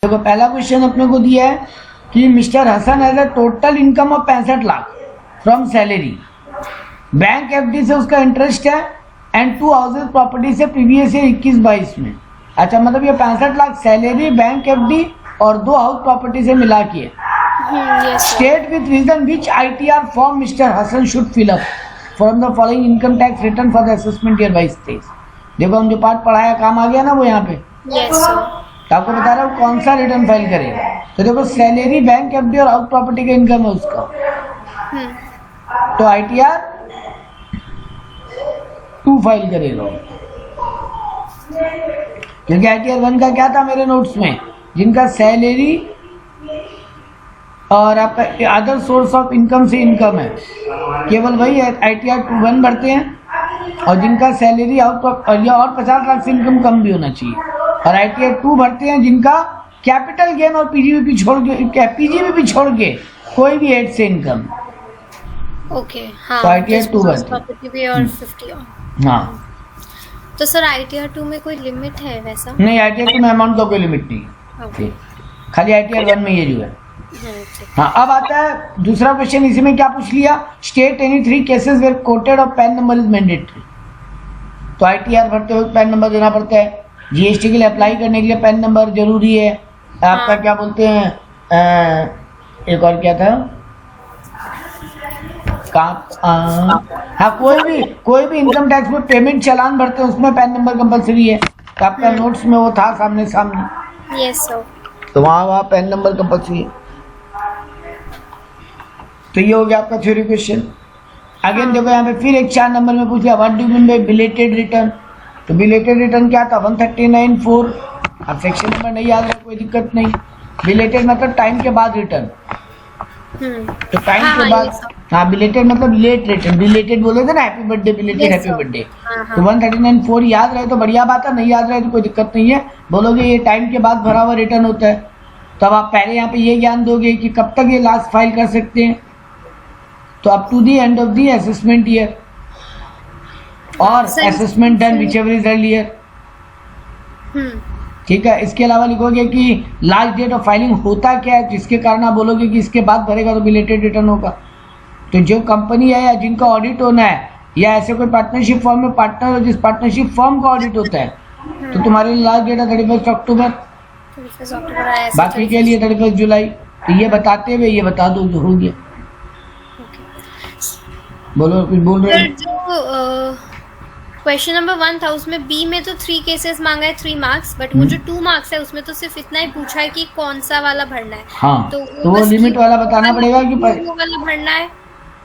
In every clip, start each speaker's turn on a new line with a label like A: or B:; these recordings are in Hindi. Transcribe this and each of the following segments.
A: देखो पहला क्वेश्चन अपने को दिया है कि mister Hasan has a total income of 65 lakh from salary, bank FD से उसका इंटरेस्ट है एंड 2 हाउसेज प्रॉपर्टी से प्रीवियस ईयर 21-22 में। अच्छा, मतलब ये 65 लाख सैलरी, बैंक एफडी और 2 हाउस प्रॉपर्टी से मिला के। State with reason which ITR form mister Hasan should fill up from the following income tax return for the assessment year 22-23। देखो हम जो पार्ट पढ़ाया काम आ गया ना वो यहाँ पे। तो आपको बता रहा हूँ कौन सा रिटर्न फाइल करेगा। तो देखो सैलरी, बैंक एफडी और हाउस प्रॉपर्टी का इनकम है उसका, तो ITR 2 फाइल करेगा, क्योंकि ITR 1 का क्या था मेरे नोट्स में, जिनका सैलरी और आपका अदर सोर्स ऑफ इनकम से इनकम है, केवल वही है ITR 1 भरते हैं, और जिनका सैलरी आउट और 50 लाख से इनकम कम भी होना चाहिए, और ITR 2 भरते हैं जिनका कैपिटल गेन और पीजीबीपी छोड़ के कोई भी एड से इनकम।
B: ओके, हाँ,
A: तो ITR 2 भरते
B: और 50
A: हाँ।
B: तो सर ITR 2 में कोई लिमिट है वैसा?
A: नहीं, ITR 2 में अमाउंट का कोई लिमिट नहीं,
B: ओके,
A: खाली ITR 1 में ये जो है।
B: ठीक।
A: हाँ, अब आता है दूसरा क्वेश्चन। इसी में क्या पूछ लिया, state any 3 cases where quoted और पैन नंबर इज मैंडेटरी। तो ITR भरते हुए पैन नंबर देना पड़ता है, GST के लिए अप्लाई करने के लिए पैन नंबर जरूरी है, आपका क्या बोलते हैं एक और क्या था हाँ, कोई भी इनकम टैक्स में पेमेंट चालान भरते हैं उसमें पैन नंबर कंपलसरी है। तो आपका नोट्स में वो था सामने
B: यस सर,
A: तो वहाँ पैन नंबर कंपलसरी है। तो ये हो गया आपका थ्योरी क्वेश्चन। अगेन देखो यहाँ पे फिर एक 4 नंबर में पूछा what do mean by belated return. तो बिलेटेड रिटर्न क्या था, 139(4). अब सेक्शन नंबर नहीं याद है, कोई दिक्कत नहीं। बिलेटेड मतलब टाइम के बाद रिटर्न, तो टाइम के बाद, हाँ, बिलेटेड मतलब लेट रिटर्न। बिलेटेड बोले थे ना, happy birthday, belated happy birthday. तो 139(4) याद रहे तो बढ़िया बात है, नहीं याद रहे तो कोई दिक्कत नहीं है, बोलोगे ये टाइम के बाद भरा हुआ रिटर्न होता है। तो अब आप पहले यहाँ पे ये ज्ञान दोगे कि कब तक ये लास्ट फाइल कर सकते हैं, तो up to the end of the assessment year और assessment done whichever is earlier. ठीक है, इसके अलावा लिखोगे कि लास्ट डेट ऑफ फाइलिंग होता क्या है, जिसके कारण आप बोलोगे कि इसके बाद भरेगा तो बिलेटेड रिटर्न होगा। तो जो कंपनी है या जिनका ऑडिट होना है, या ऐसे कोई पार्टनरशिप फर्म में पार्टनर हो जिस पार्टनरशिप फर्म का ऑडिट होता है, तो तुम्हारे लिए लास्ट डेट है 31 अक्टूबर, बाकी के लिए 31 जुलाई। तो ये बताते हुए ये बता दो जो हो गया। बोलो, कुछ बोल रहे हैं?
B: क्वेश्चन नंबर 1 था, उसमें बी में तो 3 केसेस मांगा है 3 मार्क्स, बट वो जो 2 मार्क्स है उसमें तो सिर्फ इतना ही पूछा है कि कौन सा वाला भरना है।
A: हाँ, तो वो लिमिट वाला बताना पड़ेगा कि
B: वो वाला भरना है,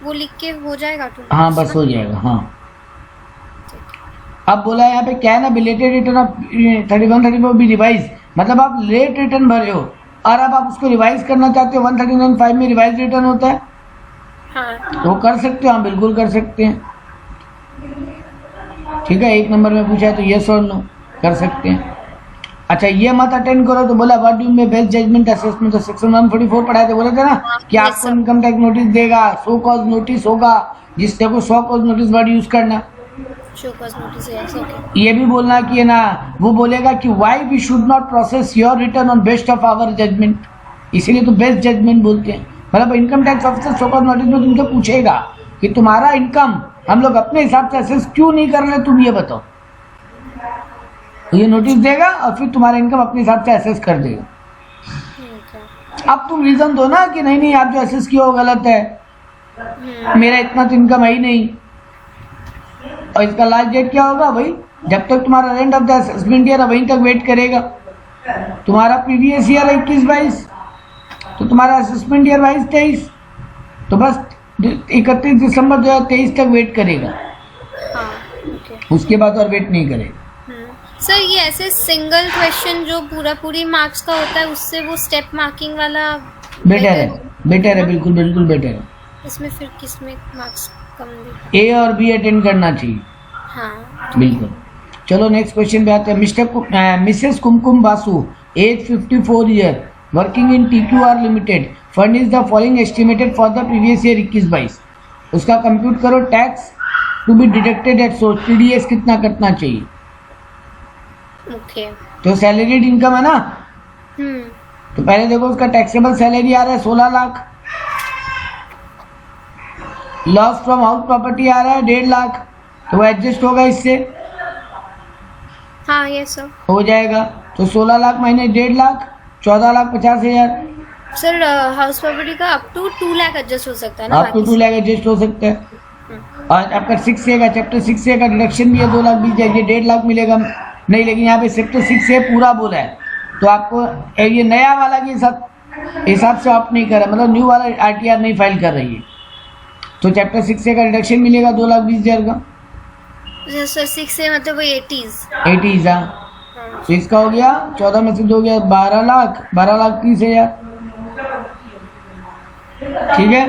B: वो लिख के हो जाएगा।
A: हाँ, बस हो जाएगा। हाँ, अब बोला है यहाँ पे क्या है ना, बिलेटेड रिटर्न ऑफ 31-34 भी रिवाइज, मतलब आप लेट रिटर्न भरे हो और अब आप उसको रिवाइज करना चाहते हो, 139(5) में रिवाइज रिटर्न होता है।
B: हाँ,
A: तो कर सकते हो, हम बिल्कुल कर सकते हैं। ठीक है, 1 नंबर में पूछा है तो यस और नो कर सकते हैं। अच्छा, ये मत अटेंड करो, तो बोला what do mean best judgment assessment. तो सेक्शन 144 पढ़ाए थे, बोले थे ना कि आपको इनकम टैक्स नोटिस देगा, शो कॉज नोटिस होगा, जिससे को show cause notice word use करना।
B: Show cause notice, yes, okay.
A: ये भी बोलना कि ना, वो बोलेगा कि why we should not process your return on best of our judgment, इसीलिए तो बेस्ट जजमेंट बोलते हैं। मतलब income tax officer show cause notice में तुमसे पूछेगा कि तुम्हारा इनकम हम लोग अपने हिसाब से असेस क्यों नहीं कर रहे, तुम ये बताओ। तो ये नोटिस देगा और फिर तुम्हारा इनकम अपने हिसाब से असेस कर देगा। अब तुम रीजन दो ना कि नहीं नहीं आप जो असेस किया वो गलत है, मेरा इतना तो इनकम है ही नहीं। और इसका लास्ट डेट क्या होगा भाई, जब तक तुम्हारा end of the assessment year वहीं तक वेट करेगा। तुम्हारा प्रीवियस ईयर 21-22, तो तुम्हारा असेसमेंट ईयर 22-23, तो बस 31 दिसंबर 2023 तक वेट करेगा।
B: हाँ, ओके।
A: उसके बाद और वेट नहीं करेगा।
B: सर, ये ऐसे सिंगल क्वेश्चन जो पूरी मार्क्स का होता है, उससे वो स्टेप मार्किंग वाला
A: बेटर है, बिल्कुल बिल्कुल बेटर है।
B: इसमें फिर किसमें मार्क्स कम दे?
A: ए और बी अटेंड करना चाहिए।
B: हाँ,
A: बिल्कुल। चलो नेक्स्ट क्वेश्चन पे आते हैं। Mrs Kumkum Basu, age 54 year, working in TQR limited, furnish the following estimated for the previous year 21-22। उसका कंप्यूट करो। Tax to be deducted at source, TDS कितना कटना चाहिए।
B: ओके।
A: तो सैलरीड इनकम है ना, तो पहले देखो उसका टैक्सेबल सैलरी आ रहा है 16 lakh, loss from house property आ रहा है 1.5 लाख, तो वो एडजस्ट होगा इससे,
B: हाँ यस सर।
A: हो जाएगा। तो 16 lakh minus 1.5 lakh 14,50,000,
B: sir house property का अप टू 2 लाख एडजस्ट हो सकता है ना?
A: आपको 2 लाख एडजस्ट हो सकता है। और आपका 6A का चैप्टर 6A का डिडक्शन भी है 2 लाख 20,000, ये 1.5 लाख मिलेगा नहीं, लेकिन यहाँ पे चैप्टर 6A पूरा बोला है, तो आपको ये नया वाला के हिसाब से ऑप्ट नहीं कर रहा, मतलब न्यू वाला RTR नहीं फाइल कर रही है, तो चैप्टर 6A का डिडक्शन मिलेगा 2,20,000 का।
B: सर 6 से मतलब वो 80s।
A: 80s, हाँ। तो इसका हो गया 14 में से 2 गया 12 लाख, 12,30,000, ठीक है।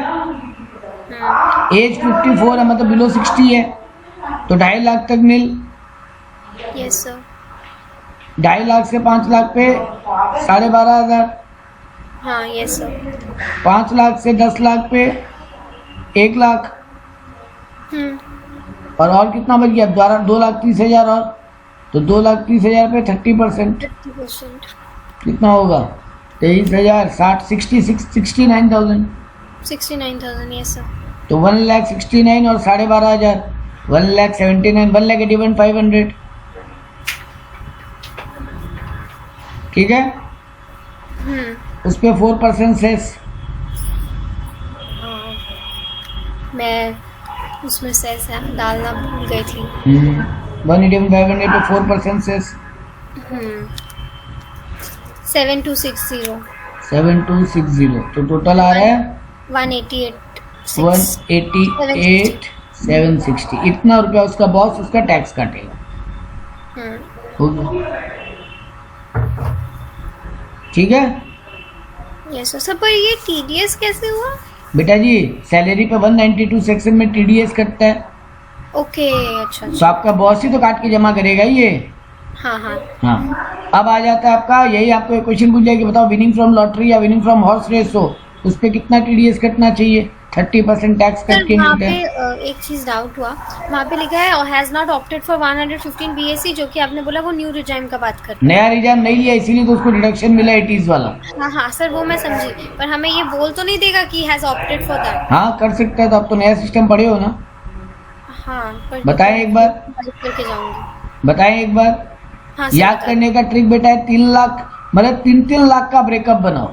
A: एज 54 है, मतलब बिलो 60 है, तो 2.5 लाख तक नील।
B: Yes sir.
A: 2.5 लाख से 5 लाख पे 12,500,
B: हाँ यस सर।
A: 5 लाख से 10 लाख पे 1 लाख, और कितना बच गया 2,30,000 और, तो 2,30,000 पे 30%
B: 30%।
A: कितना होगा 23,000, 69,000,
B: 69,000 यस सर।
A: तो 1,69,000 और 12,500, 1,79,000, 1,81,500, ठीक है। उस पे 4% सेस,
B: मैं उसमें सेस डालना भूल गई थी।
A: 1,81,500 पे 4% सेस,
B: 7260।
A: 7260, तो टोटल आ रहा है 188,760, इतना रुपया उसका बॉस उसका टैक्स काटेगा, हो गया, ठीक है।
B: Yes sir. पर ये TDS कैसे हुआ?
A: बेटा जी सैलरी पे 192 सेक्शन में TDS कटता है,
B: ओके अच्छा
A: तो आपका बॉस ही तो काट के जमा करेगा ये।
B: हाँ हाँ।
A: हाँ, अब आ जाता है आपका, यही आपको क्वेश्चन पूछ जाएगी, बताओ विनिंग फ्रॉम लॉटरी या विनिंग फ्रॉम हॉर्स रेस हो, उस पे कितना TDS कटना चाहिए? 30% टैक्स
B: सर
A: कट के
B: वहाँ
A: मिलता
B: पे
A: है।
B: एक चीज डाउट हुआ, वहाँ पे लिखा है has not opted for 115 BAC, जो कि आपने बोला वो न्यू रिजाइम का बात कर।
A: नया रिजाइम नहीं लिया इसीलिए तो उसको डिडक्शन मिला 80s वाला।
B: हाँ हाँ सर वो मैं समझी, पर हमें ये बोल तो नहीं देगा कि हैज ऑप्टेड फॉर दैट?
A: हाँ कर सकता है, तो आप तो नया सिस्टम पढ़े हो ना।
B: हाँ पर
A: बताएं एक बार,
B: करके जाऊंगी।
A: बताएं एक बार।
B: हाँ सर
A: याद करने का ट्रिक बेटा है 3 लाख, मतलब 3 लाख का ब्रेकअप बनाओ,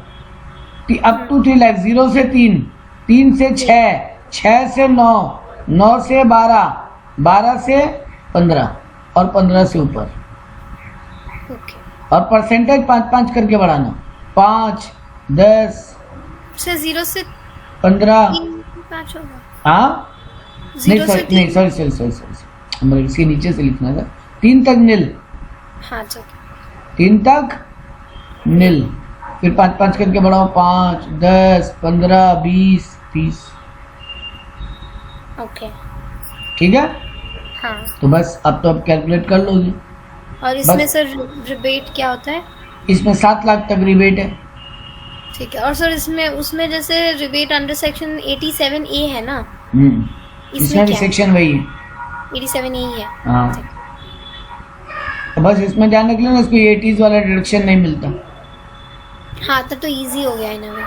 A: अप टू 3 लाख, 0 से 3, 3 से 6, 6 से 9, 9 से 12, 12 से 15 और 15 से ऊपर,
B: ओके।
A: और परसेंटेज 5-5 करके बढ़ाना, 5, 10,
B: सर 0 से
A: 15,
B: 5 होगा।
A: हाँ नहीं
B: 0 से
A: सॉरी नहीं
B: 3।
A: सॉरी हमारे इसके नीचे से लिखना था, 3 तक नील,
B: हाँ ठीक।
A: 3 तक नील, फिर 5-5 करके बढ़ाओ, 5, 10, 15, 20, 30,
B: ओके
A: ठीक है।
B: हाँ।
A: तो बस अब तो आप कैलकुलेट कर लोगे।
B: और इसमें
A: बस।
B: सर रिबेट क्या होता है?
A: इसमें 7 लाख तक रिबेट है।
B: ठीक है। और सर इसमें उसमें जैसे रिबेट अंडर सेक्शन 87A है ना,
A: इसमें भी
B: क्या?
A: सेक्शन वही है,
B: 87A ही है।
A: हाँ। तो बस इसमें ध्यान रख लेना, इसको 80s वाला डिडक्शन नहीं मिलता।
B: हाँ तब तो इजी हो गया इन वे।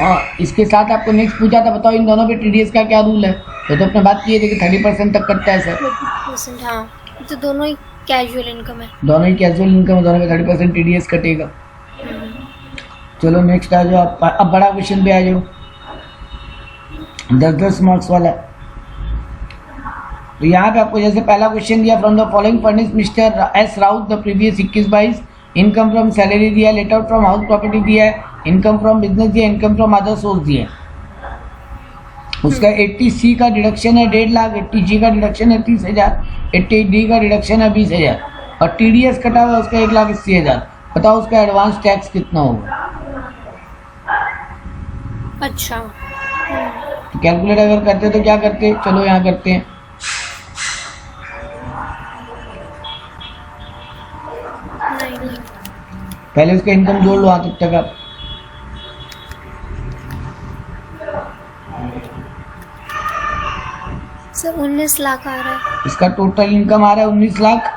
A: और इसके साथ आपको नेक्स्ट पूछा था, बताओ इन दोनों पे TDS का क्या रूल है, तो अपने बात किए थे कि 30% तक कटता है सर।
B: 30%, हाँ तो दोनों ही कैजुअल इनकम है।
A: दोनों ही कैजुअल इनकम है, दोनों में 30% TDS कटेगा। चलो नेक्स्ट आ जाओ, अब बड़ा क्वेश्चन पे आ जाओ, 10-10 मार्क्स वाला। तो यहाँ पे आपको जैसे पहला क्वेश्चन दिया, from the following furnish mister S Raut the previous 21-22, income from salary दिया, let out from house property दिया है, इनकम फ्रॉम बिजनेस दिया, इनकम फ्रॉम अदर सोर्स दिया है। उसका 80C का डिडक्शन है 1.5 लाख, 80G का डिडक्शन है 30,000, 80D का डिडक्शन है 20,000, और TDS कटा हुआ उसका 1,80,000। बताओ उसका एडवांस टैक्स कितना होगा?
B: अच्छा
A: तो कैलकुलेट अगर करते तो क्या करते, चलो यहाँ करते हैं।
B: नहीं।
A: पहले उसका इनकम जोड़ लो, वहां तक आप।
B: सर 19 लाख आ रहा है।
A: इसका टोटल इनकम आ रहा है 19 लाख,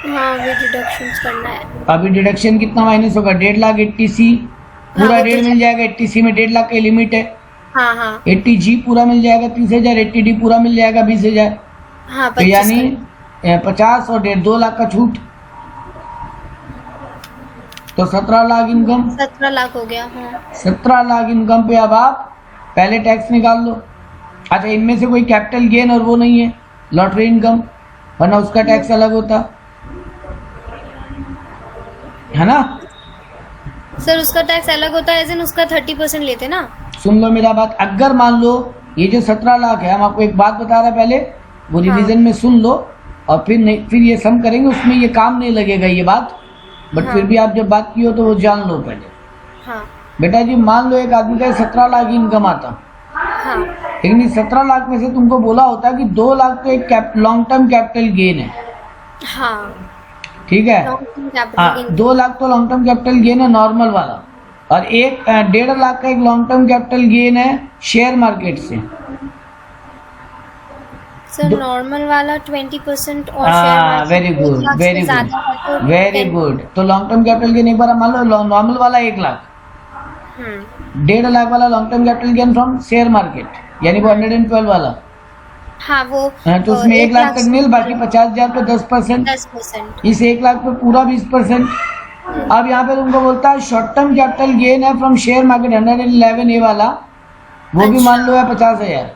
B: हाँ अभी डिडक्शंस करना है।
A: अभी डिडक्शन कितना माइनस होगा? 1.5 लाख 80C पूरा
B: हाँ,
A: 1.5 मिल जाएगा। 80C में 1.5 लाख का लिमिट है।
B: हाँ हाँ
A: 80G पूरा मिल जाएगा 30,000, 80D पूरा मिल जाएगा 20,000।
B: हाँ
A: तो यानी 50 और 2 लाख का छूट, तो 17 लाख इनकम।
B: 17 लाख हो गया। हाँ
A: 17 लाख इनकम पे अब आप पहले टैक्स निकाल लो। अच्छा, इनमें से कोई कैपिटल गेन और वो नहीं है, लॉटरी इनकम, वरना उसका टैक्स अलग होता है ना।
B: सर उसका टैक्स अलग होता है, एज इन उसका 30% लेते ना।
A: सुन लो मेरा बात, अगर मान लो ये जो 17 लाख है, हम आपको एक बात बता रहे हैं पहले, वो रिवीजन में सुन लो और फिर नहीं, फिर ये सम करेंगे, उसमें ये काम नहीं लगेगा ये बात, बट फिर भी आप जब बात की हो तो वो जान लो पहले।
B: हाँ
A: बेटा जी, मान लो एक आदमी का 17 लाख इनकम आता,
B: हाँ
A: लेकिन इस 17 लाख में से तुमको बोला होता है कि 2 लाख तो एक लॉन्ग टर्म कैपिटल गेन है,
B: हाँ
A: ठीक है।
B: long term capital
A: हाँ,
B: gain।
A: 2 लाख तो लॉन्ग टर्म कैपिटल गेन है नॉर्मल वाला, और 1.5 लाख का एक लॉन्ग टर्म कैपिटल गेन है शेयर मार्केट से।
B: सर नॉर्मल वाला 20% और
A: हाँ, very good very good very good. तो लॉन्ग टर्म कैपिटल गेन एक बार मान लो, नॉर्मल वाला 1 लाख, 1.5 लाख वाला long term capital gain from share market, यानी वो 112 वाला।
B: हाँ वो
A: तो उसमें 1 लाख तक नील, बाकी 50,000 पे 10%,
B: 10%।
A: इस 1 लाख पे पूरा 20%। अब यहाँ पे तुमको बोलता है शॉर्ट टर्म कैपिटल गेन है फ्रॉम शेयर मार्केट 111 ए वाला, वो भी मान लो है 50,000,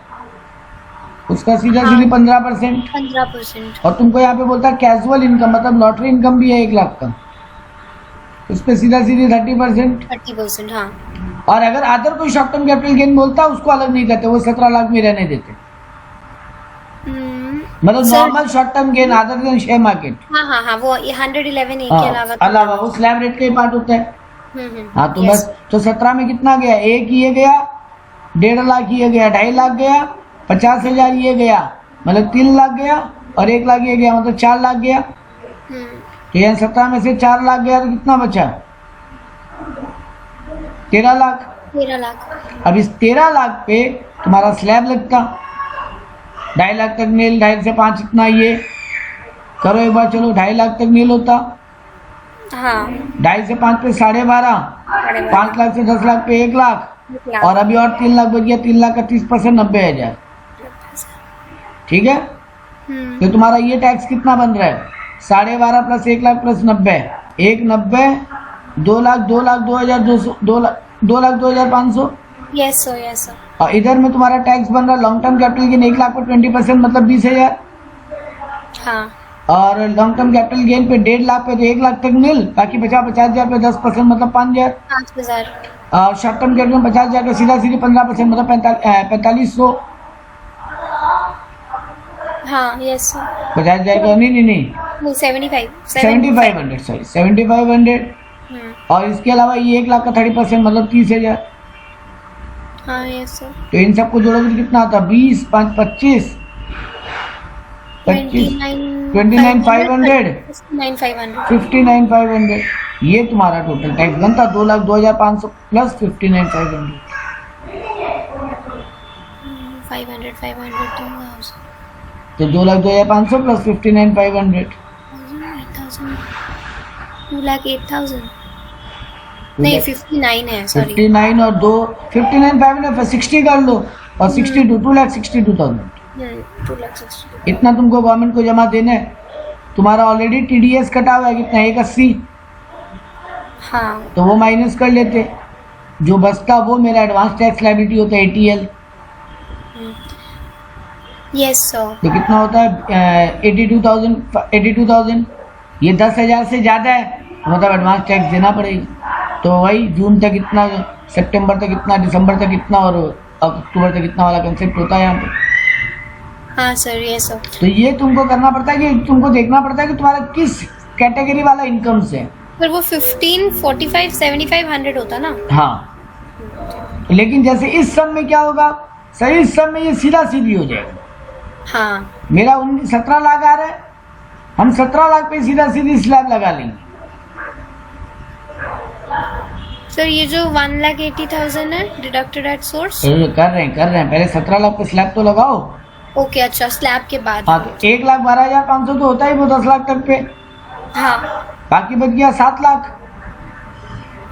A: उसका सीधा सीधी 15%।
B: 15%।
A: और तुमको यहाँ पे बोलता है कैजुअल इनकम, मतलब लॉटरी इनकम भी है 1 लाख का, उस पर सीधा सीधी 30%।
B: 30%। हाँ
A: और अगर अदर कोई शॉर्ट टर्म कैपिटल गेन बोलता है, उसको अलग नहीं करते, वो 17 लाख में रहने देते, मतलब normal short term gain other than share market.
B: हाँ हाँ हाँ वो 111 ए के
A: अलावा वो स्लैब रेट का ही पार्ट होता है। हाँ तो बस, तो 17 में कितना गया? 1 ये गया, 1.5 लाख ये गया, 2.5 लाख गया, 50,000 ये गया, मतलब 3 लाख गया, और 1 लाख ये गया, मतलब 4 लाख गया। तो यहाँ 17 में से 4 लाख गया तो कितना बचा? 13 लाख।
B: 13 लाख।
A: अब इस 13 लाख पे तुम्हारा स्लैब लगता 2.5 लाख तक नील, 2.5 से 5 इतना, ये करो एक बार, चलो 2.5 लाख तक नील होता।
B: हाँ
A: 2.5 से 5 पे 12.5, 5 लाख से 10 लाख पे 1 लाख, और अभी और 3 लाख बच गया, 3 लाख का 30% 90,000, ठीक है। तो तुम्हारा ये टैक्स कितना बन रहा है? 12.5 plus 1 lakh plus 90, 1 90, 2 lakh 2 lakh 2,200, 2 lakh 2,500।
B: Yes sir yes sir.
A: और इधर में तुम्हारा टैक्स बन रहा है long term capital gain 1 lakh पर 20%, मतलब 20,000।
B: हाँ
A: और लॉन्ग टर्म कैपिटल गेन पे 1.5 लाख पे तो 1 लाख तक नील, बाकी 50,000 पे 10%, मतलब 5,000।
B: 5,000।
A: और शॉर्ट टर्म कैपिटल 50,000 का सीधा सीधी 15%, मतलब 4500।
B: हाँ यस सर।
A: 50,000 का नहीं
B: 7500
A: सॉरी 7,500। और इसके अलावा ये 1 लाख का 30%, मतलब 30,000।
B: हाँ यस सर।
A: तो इन सबको जोड़ोगे तो कितना आता? 20 5 25 29,500 59,500। ये तुम्हारा टोटल टैक्स बनता 2,02,500 प्लस 59,500।
B: 500
A: तो 2,02,500 प्लस 59,500
B: 2,08,000 नहीं 59 है सॉरी।
A: 59 और 59,500 60 कर लो, और 62 2,62,000
B: 2,60,000।
A: इतना तुमको गवर्नमेंट को जमा देना है। तुम्हारा ऑलरेडी TDS कटा हुआ है कितना? 180।
B: हाँ
A: तो वो माइनस कर लेते, जो बचता वो मेरा एडवांस टैक्स लायबिलिटी होता है ATL।
B: Yes sir.
A: तो कितना होता है? 82,000। ये 10,000 से ज़्यादा है, मतलब एडवांस टैक्स देना पड़ेगा। तो वही जून तक इतना, सितंबर तक इतना, दिसंबर तक इतना, और अक्टूबर तक इतना वाला कंसेप्ट होता है यहाँ पे।
B: हाँ सर यस सर।
A: तो ये तुमको करना पड़ता है कि तुमको देखना पड़ता है कि तुम्हारा किस कैटेगरी वाला इनकम से।
B: पर वो 15, 45, 75, 100 होता ना।
A: हाँ, लेकिन जैसे इस सब में क्या होगा? सही, इस सब में ये सीधा सीधी हो जाएगा।
B: हाँ
A: मेरा 17 लाख आ रहा है, हम 17 लाख पे सीधा सीधी स्लैब लगा लेंगे।
B: सर ये जो 1,80,000 है डिडक्टेड एट सोर्स।
A: कर रहे हैं पहले 17 लाख पे स्लैब तो लगाओ।
B: ओके अच्छा, स्लैब के बाद।
A: हाँ, तो 1,12,500 तो होता ही वो 10 लाख तक पे।
B: हाँ
A: बाकी बच गया 7 लाख।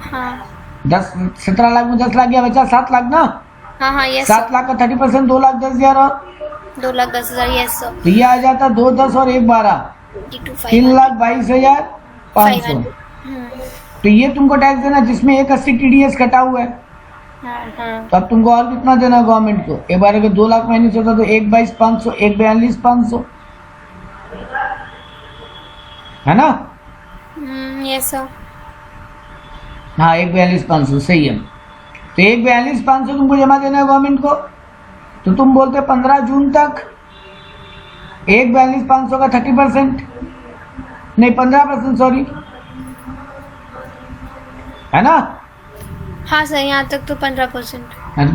B: हाँ
A: 17 लाख में 10 लाख गया, बचा 7 लाख ना।
B: हाँ हाँ यस
A: 7 लाख का 30% 2,10,000 और
B: 2,10,000 यस सर।
A: तो ये आ जाता 2 10 और 1 12 3,22,500। तो ये तुमको टैक्स देना जिसमें 1,80 TDS कटा हुआ है। तो अब तुमको और कितना देना है गवर्नमेंट को? एक बार अगर 2 लाख माइनस होता तो 1,22,500 1,42,500 है ना।
B: Yes sir.
A: हाँ 1,42,500 सही है। तो 1,42,500 तुमको जमा देना है गवर्नमेंट को। तो तुम बोलते 15 जून तक 1,42,500 का 30% नहीं 15% सॉरी है ना।
B: हाँ सर यहाँ तक तो 15%।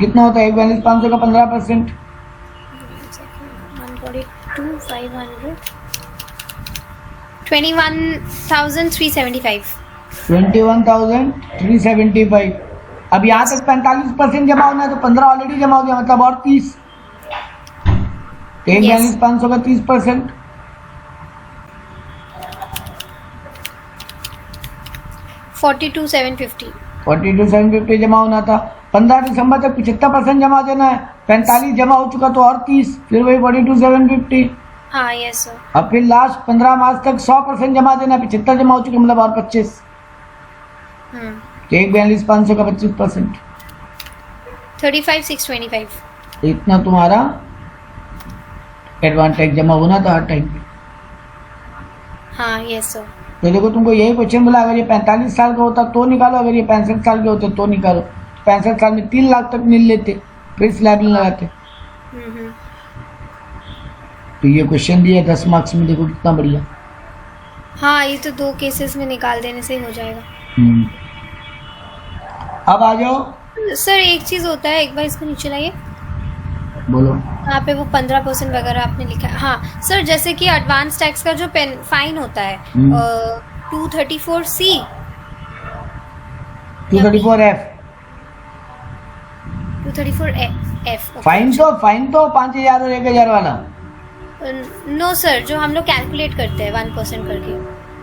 A: कितना होता है 1,42,500 का 15%?
B: 142,500 21,375।
A: 21,375। अब यहाँ तक 45% जमा होना है तो 15 ऑलरेडी जमा हो गया, मतलब और 30। 1,42,500 का 30%
B: 42,750।
A: 42,750 जमा होना था। 15 दिसंबर तक 75% जमा देना है। 45 जमा हो चुका तो और 30, फिर वही 42,750।
B: हाँ यस सर।
A: अब फिर लास्ट 15 मार्च तक 100% जमा देना है। 75 जमा हो चुके मतलब और 25। तो 1,42,500 का 25%
B: 35,625।
A: इतना तुम्हारा एडवांस टैक्स जमा होना था हर टाइम।
B: हाँ यस सर।
A: तो देखो तुमको यही क्वेश्चन बोला, अगर ये 45 साल का होता तो निकालो, अगर ये 65 साल के होते तो निकालो। 65 साल में 3 लाख तक मिल लेते, फिर स्लैब नहीं लगाते। तो ये क्वेश्चन दिया 10 मार्क्स में, देखो कितना बढ़िया।
B: हाँ ये तो 2 केसेस में निकाल देने से ही हो जाएगा।
A: अब आ जाओ।
B: सर एक चीज होता है, एक बार इसको नीचे लाइए।
A: बोलो।
B: यहाँ पे वो 15% वगैरह आपने लिखा है। हाँ सर जैसे कि एडवांस टैक्स का जो फाइन होता है 234C
A: 234F
B: 234F।
A: फाइन तो 5,000 और 1,000 वाला।
B: नो सर, जो हम लोग कैलकुलेट करते हैं 1% करके,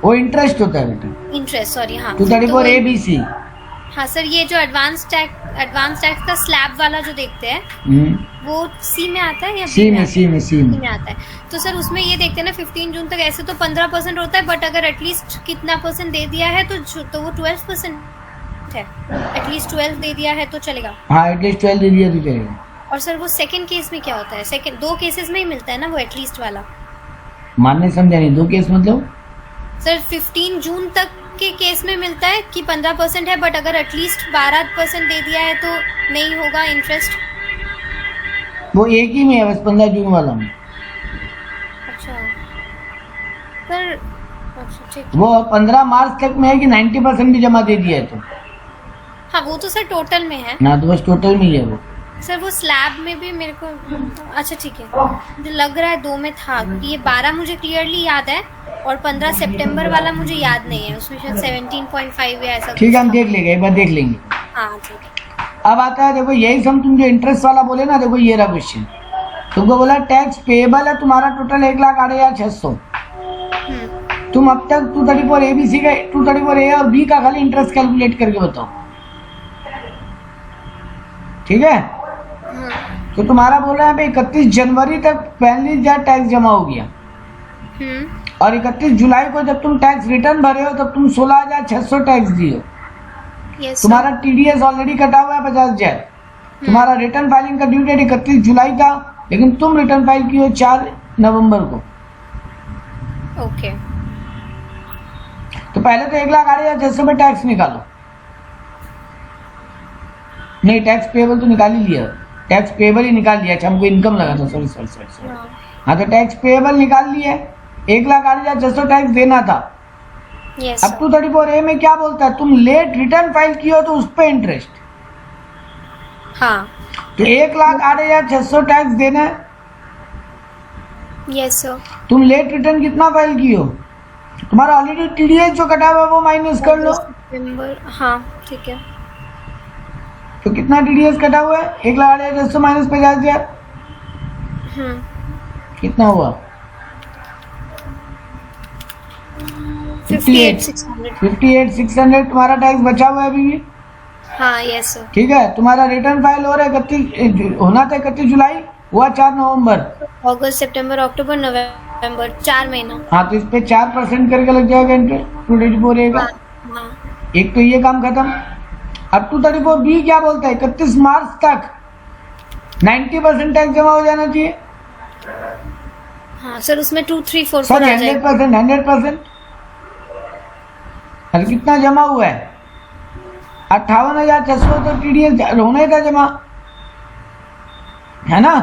A: वो इंटरेस्ट होता है बेटा।
B: Interest sorry. हाँ
A: 234ABC।
B: हाँ सर ये जो एडवांस टैक्स का स्लैब वाला जो देखते हैं वो सी में आता है या
A: सी में
B: आता है। तो सर उसमें ये देखते हैं ना 15 जून तक ऐसे तो 15% होता है, बट अगर एटलीस्ट कितना परसेंट दे दिया है तो वो 12% है। एटलीस्ट 12 दे दिया है तो चलेगा।
A: हाँ एटलीस्ट 12 दे दिया तो चलेगा।
B: और सर वो सेकंड केस में क्या होता है? सेकंड 2 केसेस में ही मिलता है ना वो एटलीस्ट वाला।
A: मानने समझा नहीं, 2 केस मतलब
B: सर 15 जून तक के केस में मिलता है कि 15% है, बट अगर एटलीस्ट 12% दे दिया है तो नहीं होगा इंटरेस्ट।
A: वो एक ही में है बस 15 जून वाला में।
B: अच्छा सर, अच्छा ठीक।
A: वो 15 मार्च तक में है कि 90% भी जमा दे दिया है तो।
B: हाँ वो तो सर टोटल में है
A: ना, तो बस टोटल में ही है वो।
B: सर वो स्लैब में भी मेरे को अच्छा ठीक है, मुझे लग रहा है 2 में था। ये 12 मुझे क्लियरली याद है और 15 सितंबर वाला मुझे याद नहीं है, उसमें शायद 17.5 या ऐसा।
A: ठीक है हम देख लेंगे, एक बार देख लेंगे।
B: हाँ ठीक है।
A: अब आता है देखो यही सम, तुम जो इंटरेस्ट वाला बोले ना, देखो ये रहा क्वेश्चन। तुमको बोला टैक्स पेएबल है तुम्हारा टोटल 1,08,600। तुम अब तक 234ABC का 234A और B का खाली इंटरेस्ट कैलकुलेट करके बताओ, ठीक है। तो तुम्हारा बोल रहा है 31 जनवरी तक 42,000 टैक्स जमा हो गया और 31 जुलाई को जब तुम टैक्स रिटर्न भरे हो तब तुम 16,600 टैक्स दिए हो। तुम्हारा TDS ऑलरेडी कटा हुआ है 50,000। तुम्हारा रिटर्न फाइलिंग का ड्यू डेट 31 जुलाई का, लेकिन तुम रिटर्न फाइल की हो 4 नवंबर को।
B: ओके
A: तो पहले तो 1,08,600 में टैक्स निकालो। नहीं टैक्स पेएबल तो निकाल ही लिया, टैक्स पेएबल ही निकाल लिया। अच्छा हमको इनकम लगा था, सॉरी। हाँ तो टैक्स पेएबल निकाल लिया, 1,08,600 टैक्स देना था। अब 234A में क्या बोलता है, तुम लेट रिटर्न फाइल की हो तो उस पर इंटरेस्ट।
B: हाँ
A: तो 1,08,600 टैक्स देना है।
B: Yes sir.
A: तुम लेट रिटर्न कितना फाइल की हो, तुम्हारा ऑलरेडी TDS जो कटा हुआ है वो माइनस कर लो।
B: हाँ ठीक है।
A: तो कितना TDS कटा हुआ है, 1,08,600 माइनस 50,000 कितना हुआ?
B: 58,600।
A: 58,600 तुम्हारा टैक्स बचा हुआ है अभी भी।
B: हाँ यस सर।
A: ठीक है, तुम्हारा रिटर्न फाइल हो रहा है 31 होना था 31 जुलाई, हुआ 4 नवंबर।
B: अगस्त सितंबर अक्टूबर नवंबर 4 महीना।
A: हाँ, तो इस पे 4% करके लग जाएगा इंटरेस्ट 234 रहेगा।
B: हाँ
A: एक तो ये काम खत्म। अब 234B क्या बोलता है, 31 मार्च तक 90% टैक्स जमा हो जाना चाहिए।
B: हाँ सर, उसमें 234
A: सर
B: आ जाएगा।
A: 100%। अरे कितना जमा हुआ है, 58,600 तो TDS होना ही था जमा, है ना।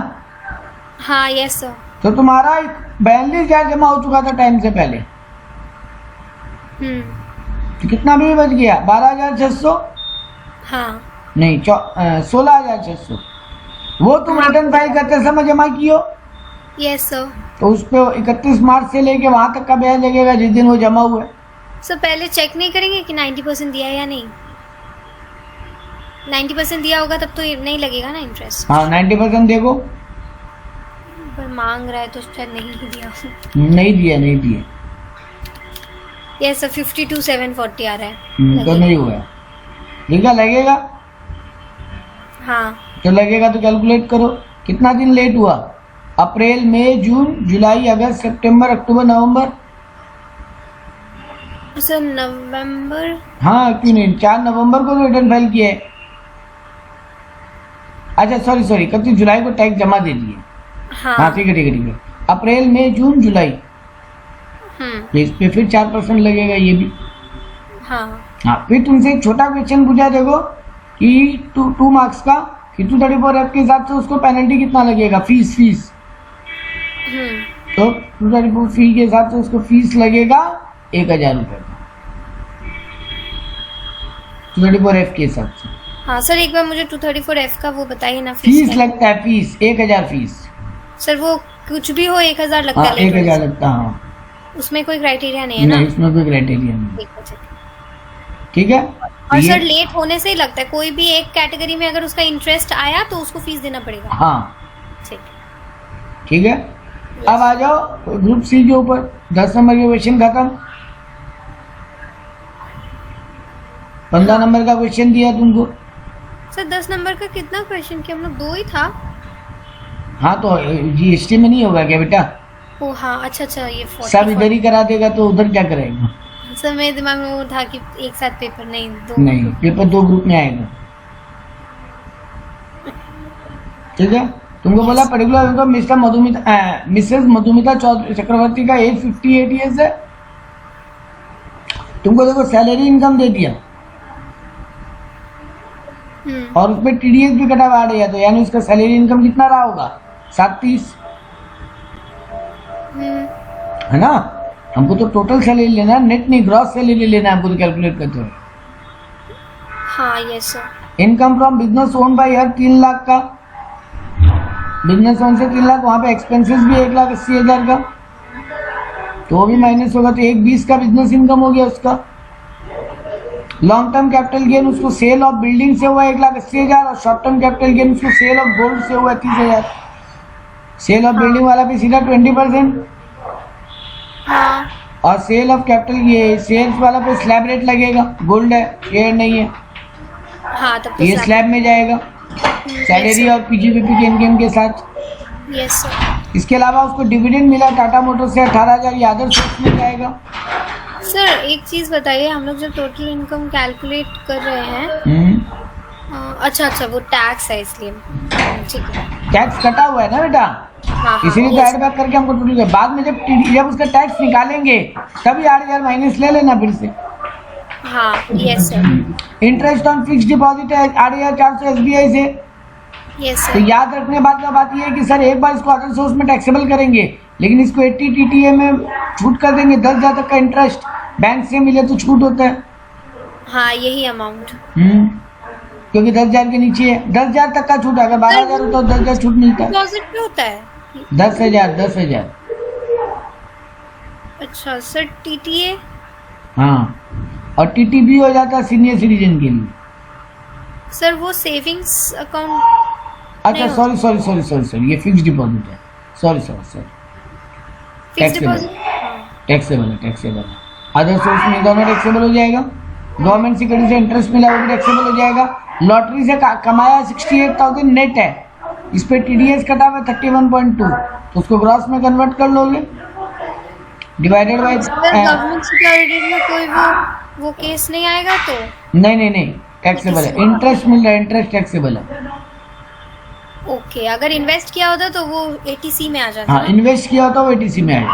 B: हाँ यस सर।
A: तो तुम्हारा 42,000 जमा हो चुका था टाइम से पहले, तो कितना भी बच गया 12,600
B: हाँ
A: नहीं 16,600। वो तुम रिटर्न फाइल करते समय जमा कियो,
B: यस सर।
A: तो उस पे 31 मार्च से लेके वहां तक का ब्याज लगेगा जिस दिन वो जमा हुआ है।
B: सर पहले चेक नहीं करेंगे कि 90% दिया है या नहीं? 90% दिया होगा तब तो ये नहीं लगेगा ना इंटरेस्ट।
A: हाँ 90% देखो।
B: पर मांग रहा है तो शायद नहीं ही दिया।
A: नहीं दिया
B: यस सर, 52,740 आ रहा है।
A: तो नहीं हुआ है। ठीक है, लगेगा
B: हाँ
A: तो लगेगा तो कैलकुलेट करो कितना दिन लेट हुआ। अप्रैल मई जून जुलाई अगस्त सितंबर अक्टूबर नवंबर।
B: सर नवंबर।
A: हाँ क्यों नहीं, 4 नवंबर को तो रिटर्न फाइल किया है। अच्छा सॉरी 31 जुलाई को टैक्स जमा दे दिए। हाँ ठीक है। अप्रैल मई जून जुलाई, तो इस पे फिर 4% लगेगा ये भी। हाँ फिर तुमसे एक छोटा क्वेश्चन पूछा देखो कि 2 मार्क्स का कि 234F के हिसाब से उसको पेनल्टी कितना लगेगा, फीस। तो 234 फी के हिसाब से उसको फीस लगेगा 1,000 रुपए का 234F के हिसाब से।
B: हाँ सर, एक बार मुझे 234F का वो बताइए ना।
A: फीस लगता है, फीस 1,000 फीस।
B: सर वो कुछ भी हो 1,000 लगता है?
A: 1,000 लगता है। हाँ
B: उसमें कोई क्राइटेरिया नहीं है ना?
A: नहीं, इसमें कोई क्राइटेरिया नहीं। ठीक है।
B: और सर लेट होने से ही लगता है, कोई भी एक कैटेगरी में अगर उसका इंटरेस्ट आया तो उसको फीस देना पड़ेगा।
A: हाँ ठीक है। अब आ जाओ ग्रुप सी के ऊपर, 10 नंबर के क्वेश्चन खत्म। 15 नंबर का क्वेश्चन दिया तुमको।
B: सर 10 नंबर का कितना क्वेश्चन किया हम लोग? 2 ही था।
A: हाँ तो GST में नहीं होगा क्या बेटा?
B: ओ हाँ अच्छा ये 40
A: सब इधर ही करा देगा तो उधर क्या करेगा?
B: सर मेरे दिमाग में वो था कि एक साथ पेपर नहीं, 2
A: नहीं, पेपर 2 ग्रुप में आएगा। ठीक है। तुमको बोला पर्टिकुलर तो मिसेस मधुमिता चक्रवर्ती का एज 58 ईयर्स है। तुमको देखो सैलरी इनकम दे दिया और उसमें TDS भी कटा हुआ दिया, तो यानी उसका सैलरी इनकम कितना रहा होगा? 730, है ना। हमको तो टोटल सैलरी लेना है, नेट नहीं, ग्रॉस सैलरी लेना है हमको तो कैलकुलेट करते हुए।
B: हाँ yes sir.
A: Income from business own by हर 3 लाख का, बिजनेस ओन से 3 लाख, वहां पे एक्सपेंसेस भी 1,80,000 का, तो वो भी माइनस होगा, तो 1,20 का बिजनेस इनकम हो गया उसका। लॉन्ग टर्म कैपिटल गेन उसको सेल ऑफ बिल्डिंग से हुआ 1,80,000 और शॉर्ट टर्म कैपिटल गेन उसको सेल ऑफ गोल्ड से हुआ 30,000। सेल ऑफ बिल्डिंग वाला भी सीधा 20%। और सेल ऑफ कैपिटल ये सेल्स वाला पे स्लैब रेट लगेगा, गोल्ड है शेयर नहीं है।
B: हाँ तब तो
A: ये स्लैब में जाएगा सैलरी और PGBP के इनकम के साथ।
B: Yes sir.
A: इसके अलावा उसको डिविडेंड मिला टाटा मोटर्स से 18,000, ये अदर सोर्स में जाएगा।
B: सर एक चीज बताइए, हम लोग जब टोटल इनकम कैलकुलेट कर रहे हैं, अच्छा वो टैक्स है इसलिए, ठीक है।
A: टैक्स कटा हुआ है ना बेटा, इसीलिए तो ऐड बैक करके हमको टोटल बाद में जब उसका टैक्स निकालेंगे तभी 8,000 माइनस ले लेना फिर से।
B: हाँ yes sir.
A: Interest on fix deposit है 8,400 SBI से।
B: यस
A: तो
B: सर।
A: याद रखने बात ये है कि सर एक बार इसको अदर सोर्स में टैक्सेबल करेंगे, लेकिन इसको 80 TTA में छूट कर देंगे। 10,000 तक का इंटरेस्ट बैंक से मिले तो छूट होता है।
B: हाँ यही अमाउंट।
A: क्योंकि 10,000 के नीचे है, 10,000 तक का छूट है। अगर 12,000 होता है 10,000 छूट मिलता है।
B: डिपॉजिट पे होता है
A: 10,000।
B: अच्छा सर, TTA?
A: हाँ, और TTB हो जाता है सीनियर सिटीजन के लिए।
B: सर वो सेविंग्स अकाउंट?
A: अच्छा सॉरी ये फिक्स डिपॉजिट है। Sorry
B: fix deposit.
A: टैक्सेबल है। अदर सोर्स में दोनों टैक्सेबल हो जाएगा। गवर्नमेंट सिक्योरिटी से इंटरेस्ट मिला वो भी टैक्सेबल हो जाएगा। लॉटरी से कमाया 68,000 नेट है, इस पे टीडीएस कटा हुआ 31.2, तो उसको ग्रॉस में कन्वर्ट कर लोगे डिवाइडेड बाय।
B: गवर्नमेंट सिक्योरिटी में कोई वो केस नहीं आएगा तो?
A: नहीं टैक्सेबल है। इंटरेस्ट मिल रहा है, इंटरेस्ट टैक्सेबल है।
B: ओके, अगर इन्वेस्ट किया होता तो वो एटीसी में आ जाता।
A: हाँ, इन्वेस्ट किया होता वो एटीसी में आएगा।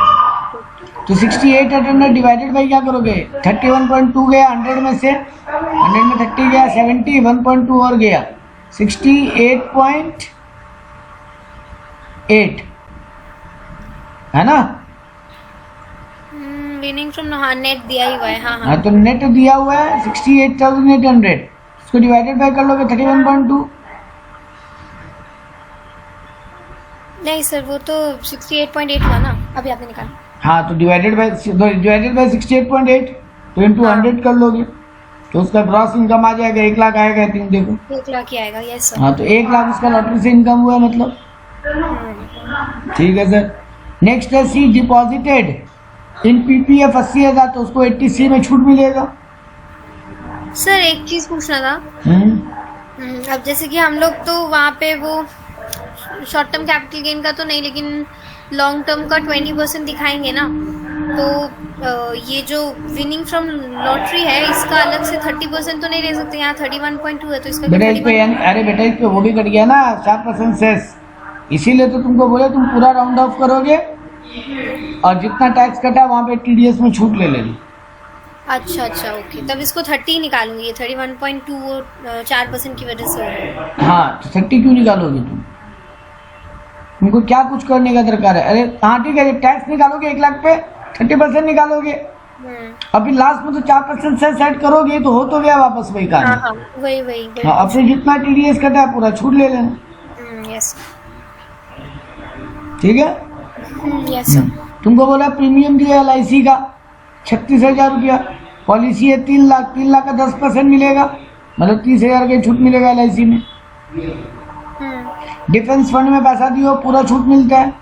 A: तो 68,800 डिवाइडेड बाई क्या करोगे, 31.2 गया 100 में से, 100 में 30 गया, 70, 1.2 और गया 68.8 है ना।
B: विनिंग फ्रॉम, हाँ नेट दिया ही हुआ है।
A: हाँ तो नेट दिया हुआ है 68,800, इसको डिवाइडेड बाई कर लोगे 31.2।
B: नहीं सर, वो तो 68.8 हुआ ना, अभी आपने निकाला।
A: हाँ तो डिवाइडेड बाई 68.8 तो इंटू 100 कर लोगे, तो उसका ग्रॉस इनकम आ जाएगा 1 लाख आएगा। तुम देखो
B: 1 लाख ही आएगा। Yes sir.
A: हाँ तो 1 लाख उसका लॉटरी से इनकम हुआ मतलब। ठीक है सर। नेक्स्ट है सी, डिपॉजिटेड इन पीपीएफ 80,000, तो उसको 80C में छूट मिलेगा।
B: सर एक चीज पूछना था। अब जैसे कि हम लोग तो वहाँ पे वो शॉर्ट टर्म कैपिटल गेन का तो नहीं, लेकिन लॉन्ग टर्म का 20% दिखाएंगे ना, तो ये जो विनिंग फ्रॉम लॉटरी है इसका अलग से 30% तो नहीं ले सकते। यहाँ 31.2 है तो इसका
A: बेटा इस पे अरे बेटा इस पे वो भी कट गया ना 4% सेस, इसीलिए तो तुमको बोले तुम पूरा राउंड ऑफ करोगे और जितना टैक्स कटा वहाँ पे टीडीएस में छूट ले लेगी।
B: अच्छा ओके, तब इसको 30 निकालूंगी। ये 31.2 और 4% की वजह से हो रहा है।
A: हाँ तो 30 क्यों निकालोगे तुमको क्या कुछ करने का दरकार है। अरे हाँ ठीक है, टैक्स निकालोगे 1 लाख पे 30% निकालोगे, अभी लास्ट में तो 4% से सेट करोगे तो हो तो गया वापस वही काम।
B: हाँ, वही
A: हाँ, अब से जितना टीडीएस कटा है पूरा छूट ले लेना।
B: यस
A: ठीक है।
B: Yes sir.
A: तुमको बोला प्रीमियम दिया LIC का 36,000 रुपया, पॉलिसी है 3 लाख, 3 लाख का 10% मिलेगा, मतलब 30,000 की छूट मिलेगा LIC में। डिफेंस फंड में पैसा दियो पूरा छूट मिलता है।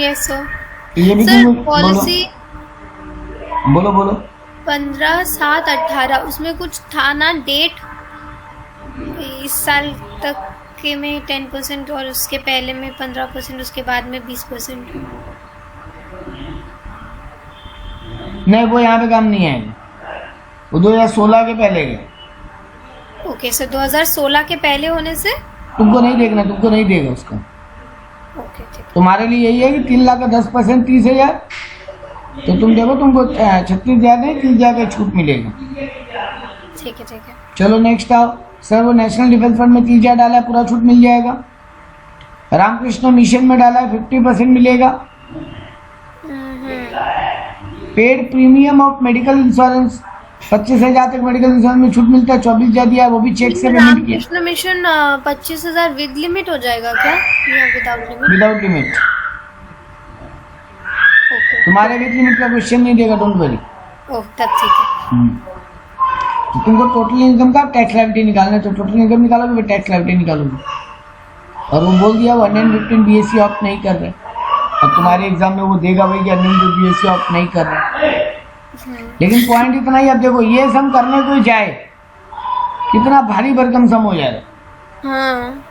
B: Yes sir.
A: ये भी
B: सर पॉलिसी
A: बोलो
B: 15/7/18 उसमें कुछ था ना डेट, इस साल तक के में 10% और उसके पहले में 15%, उसके बाद में 20%।
A: नहीं वो यहाँ पे काम नहीं आएगा, वो 2016 के पहले के।
B: ओके सर, 2016 के पहले होने से
A: तुमको नहीं देखना, तुमको नहीं देगा उसका।
B: ओके ठीक।
A: तुम्हारे लिए यही है कि 3 लाख का 10% 30,000, तो तुम देखो तुमको 36,000 नहीं 30,000 का छूट मिलेगा।
B: ठीक है।
A: चलो नेक्स्ट आओ सर। वो नेशनल डिफेंस फंड में 30,000 डाला है, पूरा छूट मिल जाएगा। रामकृष्ण मिशन में डाला है 50% मिलेगा। Paid premium of medical insurance 25,000 तक मेडिकल इंश्योरेंस में छूट मिलता है, 24,000 दिया है, वो भी चेक से पेमेंट किया।
B: रामकृष्ण मिशन 25,000 विद लिमिट हो जाएगा क्या या without limit?
A: Without limit.
B: Okay,
A: तुम्हारे विद लिमिट का क्वेश्चन नहीं देगा, डोंट वरी।
B: ओह तब ठीक है।
A: तो तुमको टोटल इनकम का टैक्स लायबिलिटी निकालना है, तो टोटल इनकम निकालोगे टैक्स लायबिलिटी निकालोगे। और वो बोल दिया वो 115 BSc ऑप्ट नहीं कर रहे, अब तुम्हारे एग्जाम में वो देगा भाई कि 115 BSc ऑप्ट नहीं कर रहे। लेकिन पॉइंट इतना ही, अब देखो ये सम करने को जाए कितना भारी भरकम सम हो जाए।
B: हाँ,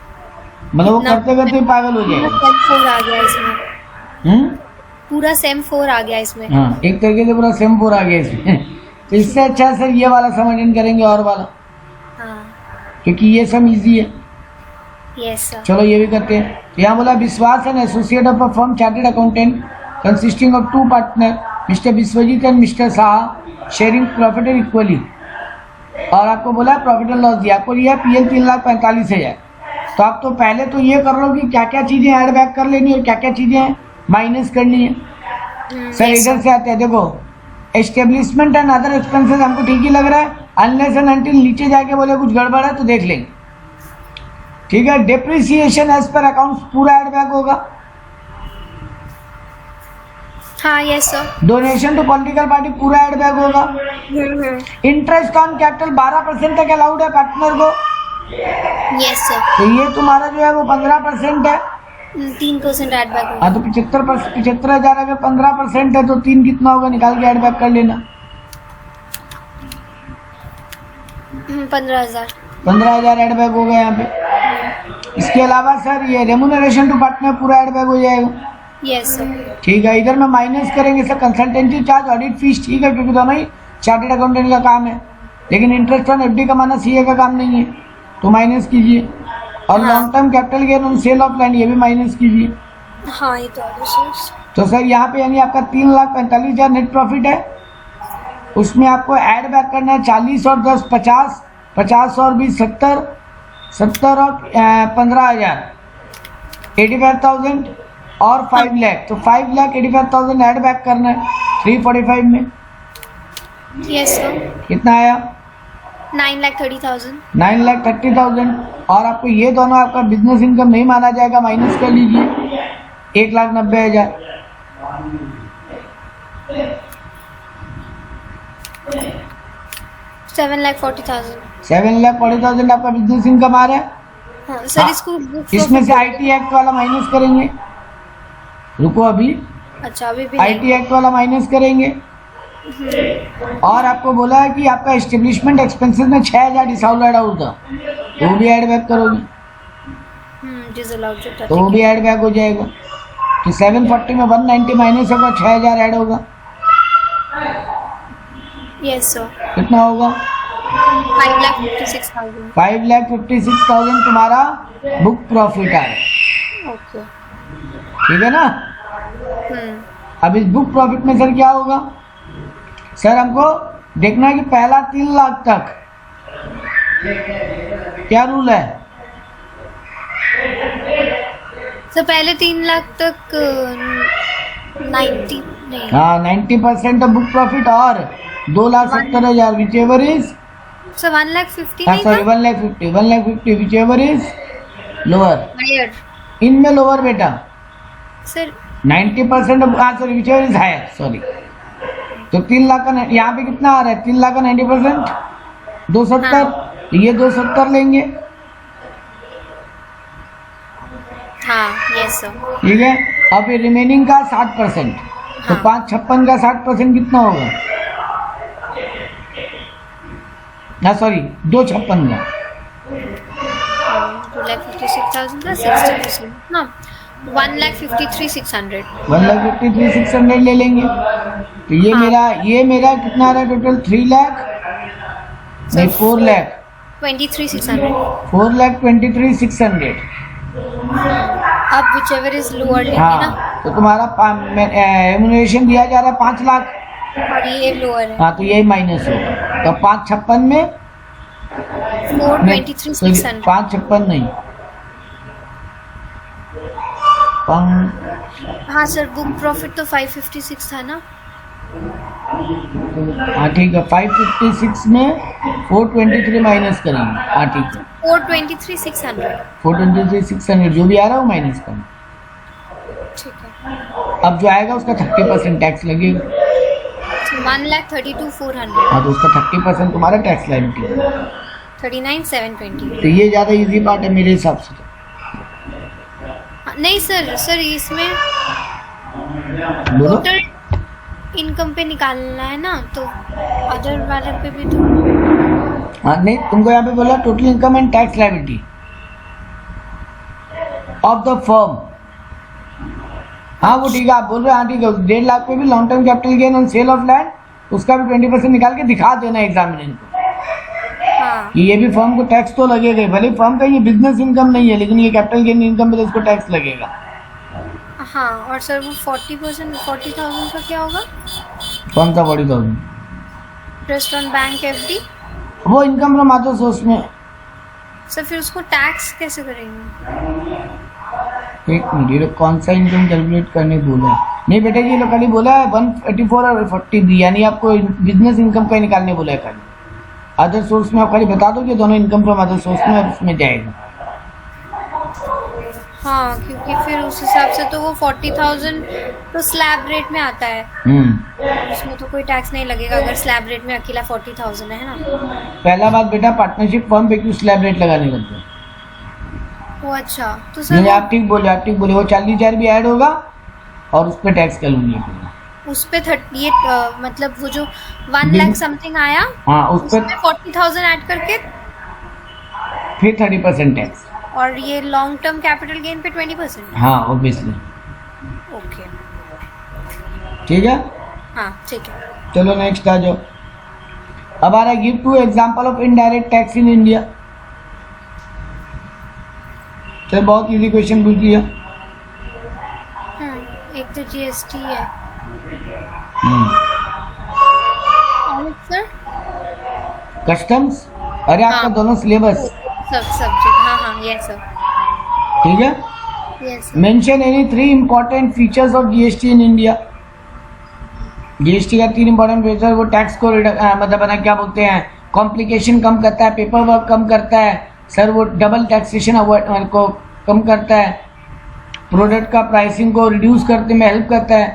A: मतलब वो करते करते पागल हो जाएगा।
B: सेम 4 आ गया इसमें। पूरा सेम 4 आ गया इसमें।
A: हाँ, एक तरीके से पूरा सेम 4 आ गया इसमें। तो इससे अच्छा सर ये वाला सम अटेंड करेंगे और वाला,
B: हाँ
A: क्योंकि ये सम इजी है।
B: Yes sir.
A: चलो ये भी करते हैं। यहाँ बोला Vishwas and associate of a firm chartered accountant consisting of 2 partner mister Vishwajit and mister Shah sharing profit equally. और आपको बोला प्रॉफिट एंड लॉस दिया, आपको दिया PL 3,45,000। तो आप तो पहले तो ये कर लो कि क्या क्या चीजें ऐड बैक कर लेनी है, क्या क्या चीजें माइनस करनी है। सर इधर से आते हैं, देखो एस्टेब्लिशमेंट एंड अदर एक्सपेंसेस हमको ठीक ही लग रहा है, अनलेस एंड अनटिल नीचे जाके बोले कुछ गड़बड़ है तो देख लेंगे। ठीक है। डेप्रिसिएशन एज पर अकाउंट्स पूरा ऐड बैक होगा।
B: हाँ yes sir.
A: Donation to political party पूरा ऐड बैक होगा। इंटरेस्ट ऑन कैपिटल 12% तक अलाउड है पार्टनर को।
B: Yes sir.
A: तो ये तुम्हारा जो है वो 15% है।
B: 3% एड बैक
A: हाँ तो 75,000 अगर 15% है तो 3 कितना होगा, निकाल के एड बैक कर लेना।
B: 15,000।
A: 15,000 एड बैक हो गया यहाँ पे। इसके अलावा सर ये रेमुनरेशन टू पार्टनर पूरा एड बैक हो जाएगा।
B: Yes sir.
A: ठीक है, इधर में माइनस करेंगे sir consultancy charge, audit fees, ठीक है, क्योंकि दोनों ही चार्टेड अकाउंटेंट का काम है, लेकिन इंटरेस्ट ऑन एफडी कमाना सीए का काम नहीं है, तो माइनस कीजिए। और
B: हाँ।
A: Long term capital gain on sale of land, ये भी माइनस कीजिए।
B: हाँ ये तो है सर।
A: तो सर यहाँ पे यानी आपका 3,45,000 नेट प्रॉफिट है, उसमें आपको ऐड बैक करना है 40 और 10 50, 50 और 20 70, 70 और 15,000 85,000 और 5 लाख, तो 5,85,000 ऐड बैक करना है 345 में।
B: Yes sir.
A: कितना आया?
B: 9,30,000।
A: 9,30,000। और आपको ये दोनों आपका बिजनेस इनकम नहीं माना जाएगा, माइनस कर लीजिए 1,90,000।
B: 7,40,000।
A: 7,40,000 आपका बिजनेस इनकम आ रहा है।
B: हाँ सर
A: हाँ,
B: इसको
A: इसमें से आईटी एक्ट वाला माइनस करेंगे। रुको अभी,
B: अच्छा अभी भी
A: आईटी एक्ट वाला माइनस करेंगे। और आपको बोला है कि आपका एस्टेब्लिशमेंट एक्सपेंसेस में 6,000 डिसअलाउड होगा, तो वो भी ऐड बैक करोगे, तो वो भी ऐड बैक हो जाएगा। तो 740 में 190 माइनस होगा, 6,000 ऐड होगा।
B: Yes sir.
A: कितना होगा?
B: 5,56,000।
A: 5,56,000 तुम्हारा बुक प्रॉफिट आया।
B: ओके।
A: ठीक है ना। अब इस बुक प्रॉफिट में सर क्या होगा? सर हमको देखना है कि पहला 3 लाख तक क्या रूल है?
B: तो पहले 3 लाख तक 90 नहीं।
A: हाँ 90% ऑफ बुक प्रॉफिट और 2,70,000 विच एवर इज,
B: सर 1,50,000
A: हाँ
B: नहीं
A: सॉरी
B: था?
A: 1,50,000 whichever is lower,
B: higher
A: इनमें लोअर बेटा
B: सर।
A: 90% ऑफ, हाँ sorry whichever is higher, sorry. तो 3 लाख का यहाँ पे कितना आ रहा है? 3 लाख का 90% 270, तो ये 270 लेंगे।
B: हाँ यस सर।
A: ठीक है। अब ये रिमेनिंग का 60%, तो
B: हाँ।
A: 556 का 60% कितना होगा? हाँ सॉरी 256 का
B: 2,56,000 का 60%, हाँ 1,53,600।
A: 1,53,600 ले लेंगे। तो ये
B: हाँ।
A: मेरा कितना आ रहा है टोटल? 3 लाख नहीं 4 लाख
B: 23,600।
A: 4,23,600।
B: अब whichever is lower लेंगे
A: हाँ
B: ना,
A: तो तुम्हारा रेम्युनरेशन दिया जा रहा है 5 लाख,
B: और ये लोअर है।
A: हाँ तो यही माइनस होगा। तो 556 में
B: 4,23,600।
A: 556 नहीं,
B: हाँ सर बुक प्रॉफिट तो 556 था ना।
A: हाँ ठीक है 556 में 423 माइनस करेंगे। हाँ ठीक है
B: 4,23,600।
A: 423,600 जो भी आ रहा है वो माइनस करना।
B: ठीक है।
A: अब जो आएगा उसका 30% टैक्स लगेगा।
B: 1,32,400।
A: हाँ तो उसका 30% तुम्हारा टैक्स लायबिलिटी है।
B: 39,720।
A: तो ये ज़्यादा इजी पार्ट है मेरे हिसाब से।
B: नहीं सर इसमें
A: बोलो।
B: टोटल इनकम पे निकालना है ना, तो अदर वाले पे भी तो।
A: हाँ नहीं तुमको यहाँ पे बोला total income and tax liability of the firm. हाँ वो ठीक है, आप बोल रहे हैं। हाँ ठीक है 1.5 लाख पे भी long term capital gain on sale of land, उसका भी 20% निकाल के दिखा देना एग्जामिनर को
B: हाँ
A: कि ये भी फर्म को टैक्स तो लगेगा ही। भले फर्म का ये बिजनेस इनकम नहीं है, लेकिन ये कैपिटल गेन इनकम पे तो इसको टैक्स लगेगा।
B: हाँ। और सर वो 40,000 का क्या होगा?
A: कौन सा 40,000?
B: इंटरेस्ट ऑन बैंक एफडी,
A: वो इनकम फ्रॉम अदर सोर्स में।
B: सर फिर उसको टैक्स कैसे करेंगे?
A: एक मिनट, ये लोग कौन सा इनकम कैलकुलेट करने बोला है? नहीं बेटा जी, ये लोग खाली बोला है 184 और 40B, यानी आपको बिजनेस इनकम का निकालने बोला है खाली। अदर सोर्स में आप खाली बता दो कि दोनों इनकम फ्रॉम अदर सोर्स में, और उसमें जाएगा।
B: हाँ क्योंकि फिर उस हिसाब से तो वो 40,000 तो स्लैब रेट में आता है, उसमें तो कोई टैक्स नहीं लगेगा अगर स्लैब रेट में अकेला 40,000 है ना।
A: पहला बात बेटा, पार्टनरशिप फर्म पे क्यों स्लैब रेट लगाने लगते हैं?
B: वो अच्छा तो
A: नहीं
B: सर
A: आप ठीक बोले, आप ठीक बोले। वो 40,000 भी ऐड होगा और उस पर टैक्स कैलकुलेट होगा।
B: उस पे 30 मतलब वो जो 1 लाख समथिंग आया,
A: हाँ उस
B: उस पे
A: पर
B: 40,000 ऐड करके,
A: फिर 30% टैक्स।
B: और ये लॉन्ग टर्म कैपिटल गेन पे 20%।
A: हाँ ऑब्वियसली।
B: ओके,
A: ठीक है,
B: हाँ ठीक है।
A: चलो नेक्स्ट आ जाओ। अब आ रहा है give 2 example of indirect tax in India. चल बहुत इजी क्वेश्चन पूछ लिया।
B: एक तो जीएसटी है और सर
A: कस्टम्स, अरे आपका
B: हाँ।
A: दोनों सिलेबस,
B: सब सब्जेक्ट, हाँ हाँ यस सर,
A: ठीक है।
B: Yes
A: mention any 3 important features of GST in India. GST का 3 इंपॉर्टेंट फीचर, वो टैक्स को मतलब ना क्या बोलते हैं, कॉम्प्लिकेशन कम करता है, पेपर वर्क कम करता है सर, वो डबल टैक्सेशन अवॉइड को कम करता है, प्रोडक्ट का प्राइसिंग को रिड्यूस करने में हेल्प करता है,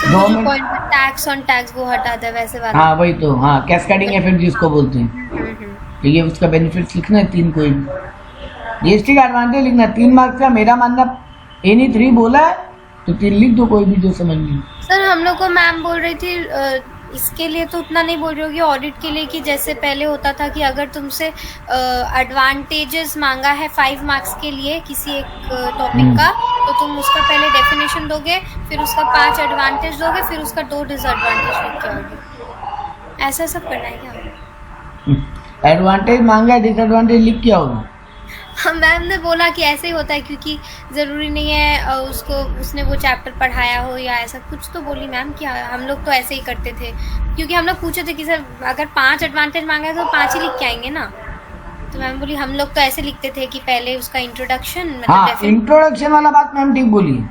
A: government,
B: point tax on tax वो हटाता है वैसे वाला।
A: हाँ वही तो, हाँ कैस्केडिंग इफेक्ट जिसको बोलते हैं। ठीक है, उसका बेनिफिट्स लिखना है 3 कोई, जीएसटी का एडवांटेज लिखना है 3 मार्क्स का। मेरा मानना एनी 3 बोला है तो 3 लिख दो, कोई भी जो समझ नहीं।
B: सर हम लोग को मैम बोल रही थी इसके लिए तो उतना नहीं बोल रही होगी, ऑडिट के लिए, कि जैसे पहले होता था कि अगर तुमसे एडवांटेजेस मांगा है 5 मार्क्स के लिए किसी एक टॉपिक का, तो तुम उसका पहले डेफिनेशन दोगे, फिर उसका 5 एडवांटेज दोगे, फिर उसका 2 डिसएडवांटेज लिख के आओगे। ऐसा सब करना है क्या?
A: एडवांटेज मांगा है, डिसएडवांटेज लिख के आओगे।
B: मैम ने बोला कि ऐसे ही होता है, क्योंकि ज़रूरी नहीं है उसको उसने वो चैप्टर पढ़ाया हो या ऐसा कुछ। तो बोली मैम कि हम लोग तो ऐसे ही करते थे, क्योंकि हम लोग पूछे थे कि सर अगर 5 एडवांटेज मांगा है तो 5 ही लिख के आएंगे ना। तो मैम बोली हम लोग तो ऐसे लिखते थे कि पहले उसका इंट्रोडक्शन,
A: हाँ
B: मतलब
A: इंट्रोडक्शन वाला बात मैम ठीक बोली,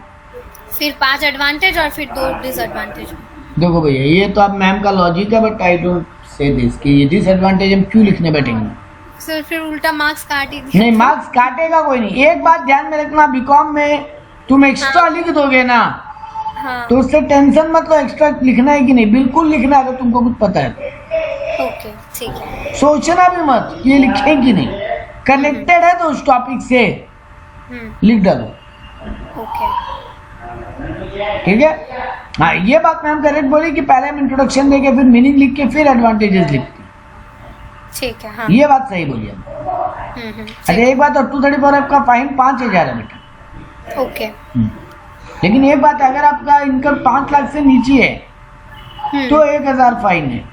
B: फिर 5 एडवांटेज और फिर 2 डिसएडवांटेज।
A: देखो भैया ये तो अब मैम का लॉजिक है, but I don't say this कि ये डिसएडवांटेज हम क्यों लिखने बैठेंगे।
B: सर फिर उल्टा मार्क्स काट ही दिए।
A: नहीं मार्क्स काटेगा कोई नहीं। एक बात ध्यान में रखना, बीकॉम में तुम एक्स्ट्रा लिख दोगे ना,
B: हाँ
A: तो उससे टेंशन मत लो एक्स्ट्रा लिखना है कि नहीं, बिल्कुल लिखना है अगर तुमको कुछ पता है तो।
B: ओके ठीक है।
A: सोचना भी मत ये लिखें कि नहीं, कनेक्टेड है तो उस टॉपिक से लिख डालो,
B: ओके
A: ठीक है। हाँ ये बात मैम करेक्ट बोली कि पहले हम इंट्रोडक्शन देके फिर मीनिंग लिख के फिर एडवांटेजेस लिखते,
B: ठीक है। हाँ
A: ये बात सही बोली हम। अच्छा एक बात और, 234 का फाइन 5,000 है बेटा।
B: ओके
A: लेकिन एक बात, अगर आपका इनकम 5 लाख से नीचे है तो 1,000 फाइन है,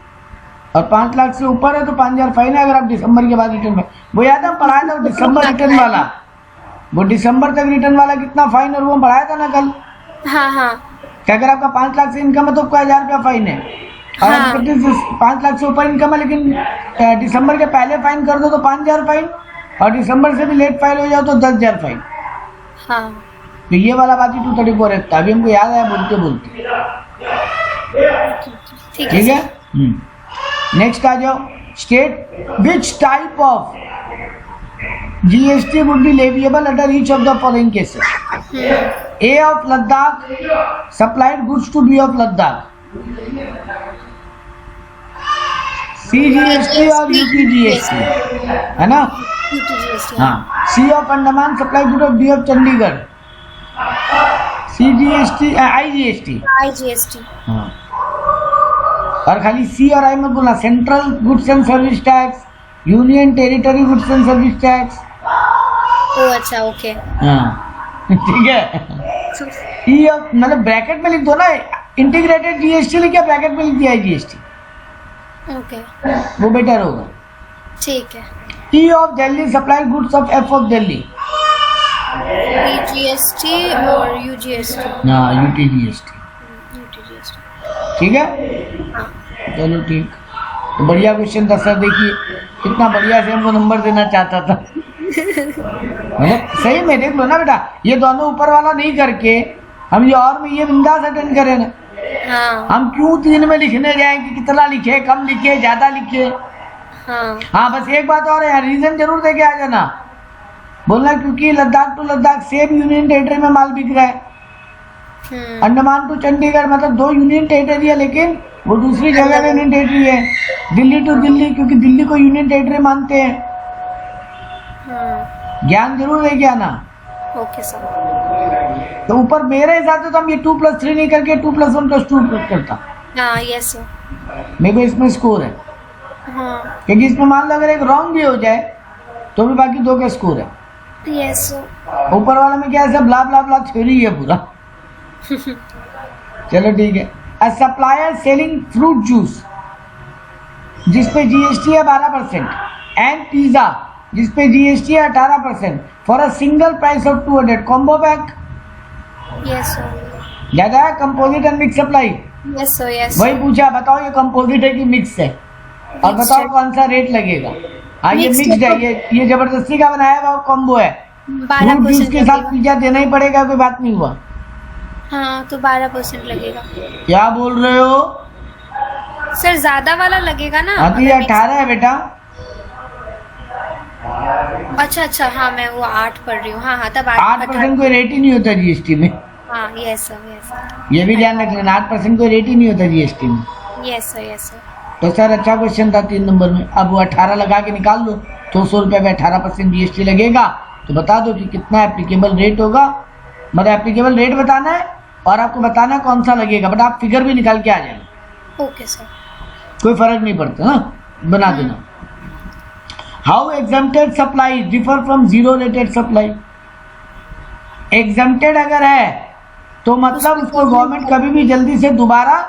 A: और 5 लाख से ऊपर है तो 5,000 फाइन है। अगर आप दिसंबर के बाद रिटर्न, वो याद है पढ़ाया था दिसंबर रिटर्न वाला, वो दिसंबर तक रिटर्न वाला कितना फाइन, और वो पढ़ाया था ना कल।
B: हाँ हाँ
A: कि अगर आपका 5 लाख से इनकम है तो आपका 1,000 रुपया फाइन है, और
B: हाँ।
A: 5 लाख से ऊपर इनकम है लेकिन दिसंबर के पहले फाइन कर दो तो 5,000 फाइन, और दिसंबर से भी लेट फाइल हो जाओ तो 10,000 फाइन।
B: हाँ
A: तो ये वाला बात ही 234 था, अभी हमको याद आया बोलते बोलते,
B: ठीक
A: ठीक है। नेक्स्ट आ जाओ, state which type of GST would be leviable under each of the following cases. A of Ladakh supplied goods to B of Ladakh, C GST और यूपी जीएसटी, है ना। हाँ, C of Andaman supply good of D of Chandigarh, C GST I GST,
B: IGST।
A: हाँ। और खाली सी और आई मत बोलना, central goods and service tax, union territory goods and service tax.
B: ओ अच्छा ओके
A: हाँ ठीक है। ई ऑफ मतलब ब्रैकेट में लिख दो ना, इंटीग्रेटेड जीएसटी लिखा ब्रैकेट में लिख दिया है जीएसटी,
B: ओके
A: वो बेटर होगा।
B: ठीक है।
A: T of Delhi supply goods of F of Delhi,
B: GST और UGST।
A: हाँ यूटी जीएसटी, ठीक है।
B: हाँ
A: चलो ठीक, तो बढ़िया क्वेश्चन था सर, देखिए कितना बढ़िया से हमको नंबर देना चाहता था। मतलब सही में देख लो ना बेटा, ये दोनों ऊपर वाला नहीं करके हम ये और में ये बिंदास अटेंड करें ना।
B: हाँ
A: हम क्यों 3 में लिखने जाए कि कितना लिखे, कम लिखे, ज्यादा लिखे।
B: हाँ
A: हाँ बस एक बात और है, रीजन जरूर दे के आ जाना, बोलना क्योंकि Ladakh to Ladakh same union territory में माल बिक रहा है, अंडमान टू चंडीगढ़ मतलब 2 यूनियन टेरिटरी है, लेकिन वो दूसरी जगह में यूनियन टेरिटरी है। दिल्ली टू दिल्ली, क्योंकि दिल्ली को यूनियन टेरिटरी मानते हैं। ज्ञान जरूर लेके आना।
B: Okay sir.
A: तो ऊपर मेरे हिसाब से तो हम ये 2+3 नहीं करके 2+1+2 करता।
B: हाँ यस सर।
A: मेरे को इसमें स्कोर है,
B: हाँ
A: क्योंकि इसमें मान लो अगर एक रॉन्ग भी हो जाए तो भी बाकी 2 का स्कोर है।
B: Yes sir.
A: ऊपर वाला में क्या है, सब ब्ला ब्ला ब्ला थ्योरी है पूरा। चलो ठीक है। A supplier selling fruit juice जिसपे जीएसटी है 12% एंड पिज्जा जिसपे जीएसटी है 18% for a single price of 200 combo pack.
B: Yes sir.
A: ज्यादा है composite and mix supply.
B: Yes sir. Yes
A: वही पूछा, बताओ ये कंपोजिट है कि मिक्स है, और बताओ कौन सा रेट लगेगा। हाँ ये मिक्स्ड है, ये जबरदस्ती का बनाया हुआ कॉम्बो है। फ्रूट जूस के साथ पिज्जा देना ही पड़ेगा, कोई बात नहीं हुआ।
B: हाँ तो 12% लगेगा।
A: क्या बोल रहे हो
B: सर? ज्यादा वाला लगेगा ना?
A: हाँ तो ये 18 है बेटा।
B: अच्छा अच्छा, हाँ मैं वो 8 पढ़ रही हूँ। हाँ हाँ तब
A: 8% कोई रेट ही नहीं होता जीएसटी में।
B: हाँ यस सर। Yes sir.
A: ये भी ध्यान रख लेना, 8% कोई रेट ही नहीं होता जीएसटी में।
B: Yes sir. Yes sir.
A: तो सर अच्छा क्वेश्चन था 3 नंबर में। अब वो 18 लगा के निकाल लो, 200 रुपये में 18% जीएसटी लगेगा। तो बता दो कि कितना एप्लीकेबल रेट होगा, मतलब एप्लीकेबल रेट बताना है और आपको बताना है कौन सा लगेगा, बट आप फिगर भी निकाल के आ जाना।
B: Okay sir.
A: कोई फर्क नहीं पड़ता ना, बना देना। How exempted supply differ from zero rated supply. Exempted अगर है तो मतलब उसको गवर्नमेंट कभी भी जल्दी से दोबारा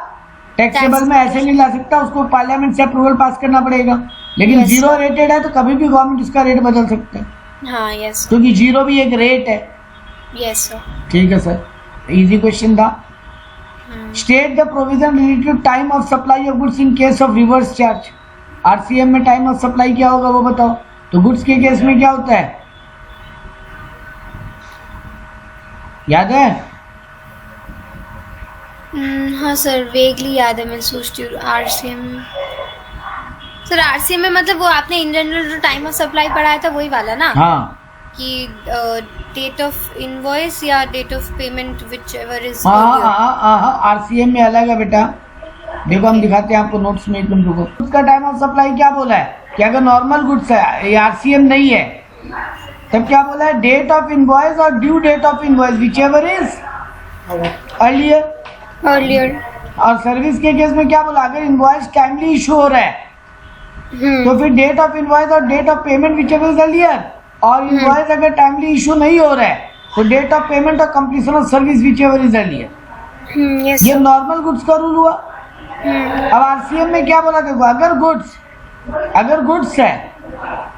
A: टैक्सेबल में ऐसे नहीं ला सकता, उसको पार्लियामेंट से अप्रूवल पास करना पड़ेगा। लेकिन जीरो रेटेड है तो कभी भी गवर्नमेंट उसका रेट बदल सकता है।
B: हाँ यस।
A: क्योंकि जीरो भी एक रेट है।
B: Yes sir.
A: ठीक है सर, इजी क्वेश्चन था। State the provision related to time of supply of goods in case of reverse charge. RCM में टाइम ऑफ सप्लाई क्या होगा वो बताओ। तो गुड्स के केस में क्या होता है, याद है?
B: हाँ सर वेगली याद है, मैं सोचती हूँ आरसीएम। सर आरसीएम में मतलब वो आपने इन जनरल जो टाइम ऑफ सप्लाई पढ़ाया था वही वाला ना?
A: हाँ
B: कि डेट ऑफ इनवॉइस या date of payment whichever is.
A: हाँ आरसीएम में अलग है बेटा। देखो हम दिखाते हैं आपको नोट्स में, एकदम रुको। उसका टाइम ऑफ सप्लाई क्या बोला है कि अगर नॉर्मल गुड्स है, ये आरसीएम नहीं है, तब क्या बोला है, डेट ऑफ इनवॉइस और due date of invoice whichever is earlier. और सर्विस के केस में क्या बोला, अगर इनवॉइस टाइमली इशू हो रहा है तो फिर डेट ऑफ इनवॉइस और date of payment whichever is earlier. और इनवॉइस अगर टाइमली इशू नहीं हो रहा है तो डेट ऑफ पेमेंट और completion of service whichever is earlier. ये नॉर्मल गुड्स का रूल हुआ। अब आरसीएम में क्या बोला, देखो अगर गुड्स है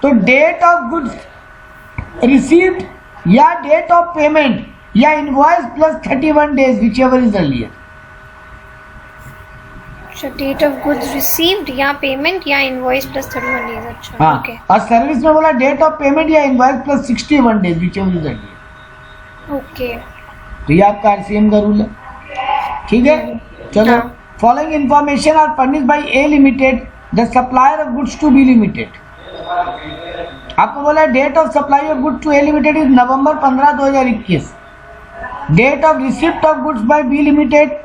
A: तो डेट ऑफ गुड्स रिसीव्ड या डेट ऑफ पेमेंट या invoice plus 31 days whichever is earlier.
B: Date of goods received या पेमेंट या इनवॉइस प्लस 31 डेज। अच्छा
A: हाँ,
B: ओके।
A: और सर्विस में बोला डेट ऑफ पेमेंट या invoice plus 61 days whichever is earlier.
B: Okay
A: तो ये आपका आरसीएम का रूल है। ठीक है, चलो। Following information are furnished by A limited the supplier of goods to B limited. आपको बोला date of supply of goods to A limited is November 15, 2021। Date of receipt of goods by B limited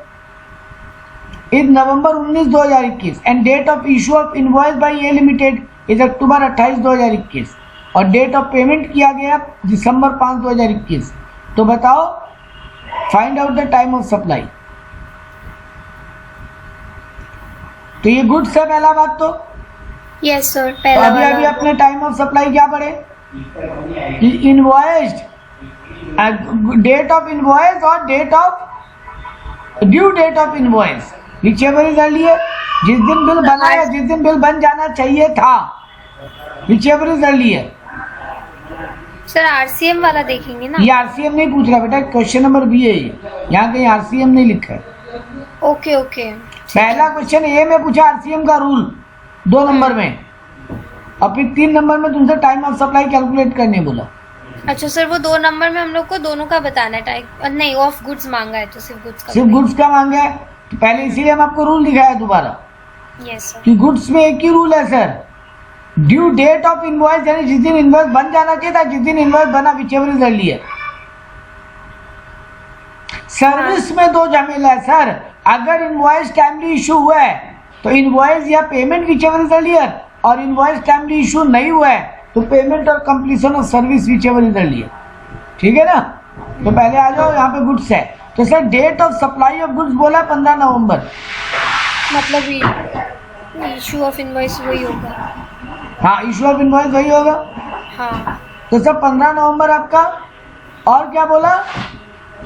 A: is November 19, 2021 and date of issue of invoice by A limited is October 28, 2021 और डेट ऑफ पेमेंट किया गया दिसंबर 5, 2021। तो बताओ, find out the time of supply. तो ये गुड्स है पहला बात। तो
B: यस सर, पहला
A: अभी अपने टाइम ऑफ सप्लाई क्या पढ़े, इनवॉइस्ड, डेट ऑफ इनवॉइस और date of due date of invoice whichever is earlier. जिस दिन बिल बनाया, जिस दिन बिल बन जाना चाहिए था, which ever is earlier.
B: Sir RCM वाला देखेंगे ना?
A: ये आरसीएम नहीं पूछ रहा बेटा, क्वेश्चन नंबर बी है ये, यहाँ कहीं आरसीएम नहीं लिखा है।
B: Okay okay.
A: पहला क्वेश्चन ए में पूछा आरसीएम का रूल 2 नंबर में, और फिर 3 नंबर में तुमसे टाइम ऑफ सप्लाई कैलकुलेट करने बोला।
B: अच्छा सर, वो 2 नंबर में हम लोग को दोनों का बताना है टाइप, नहीं ऑफ गुड्स मांगा है तो सिर्फ गुड्स का।
A: सिर्फ गुड्स का मांगा है तो पहले इसीलिए हम आपको रूल दिखाया दोबारा।
B: Yes sir.
A: कि गुड्स में एक ही रूल है sir, due date of invoice, यानी जिस दिन इनवॉइस बन जाना चाहिए था, जिस दिन इनवॉइस बना which ever is earlier. Service में 2 झमेला है सर, अगर इनवॉइस टाइमली इशू हुआ है तो इनवॉइस या payment whichever is earlier, और इनवॉइस टाइमली इशू नहीं हुआ है तो पेमेंट और completion of service whichever is earlier, ठीक है ना। तो पहले आ जाओ, यहाँ पे गुड्स है, तो sir date of supply of goods बोला 15 नवंबर,
B: मतलब इशू ऑफ इनवॉइस वही होगा।
A: हाँ इशू ऑफ इनवॉइस वही होगा।
B: हाँ
A: तो सर 15 नवंबर आपका, और क्या बोला,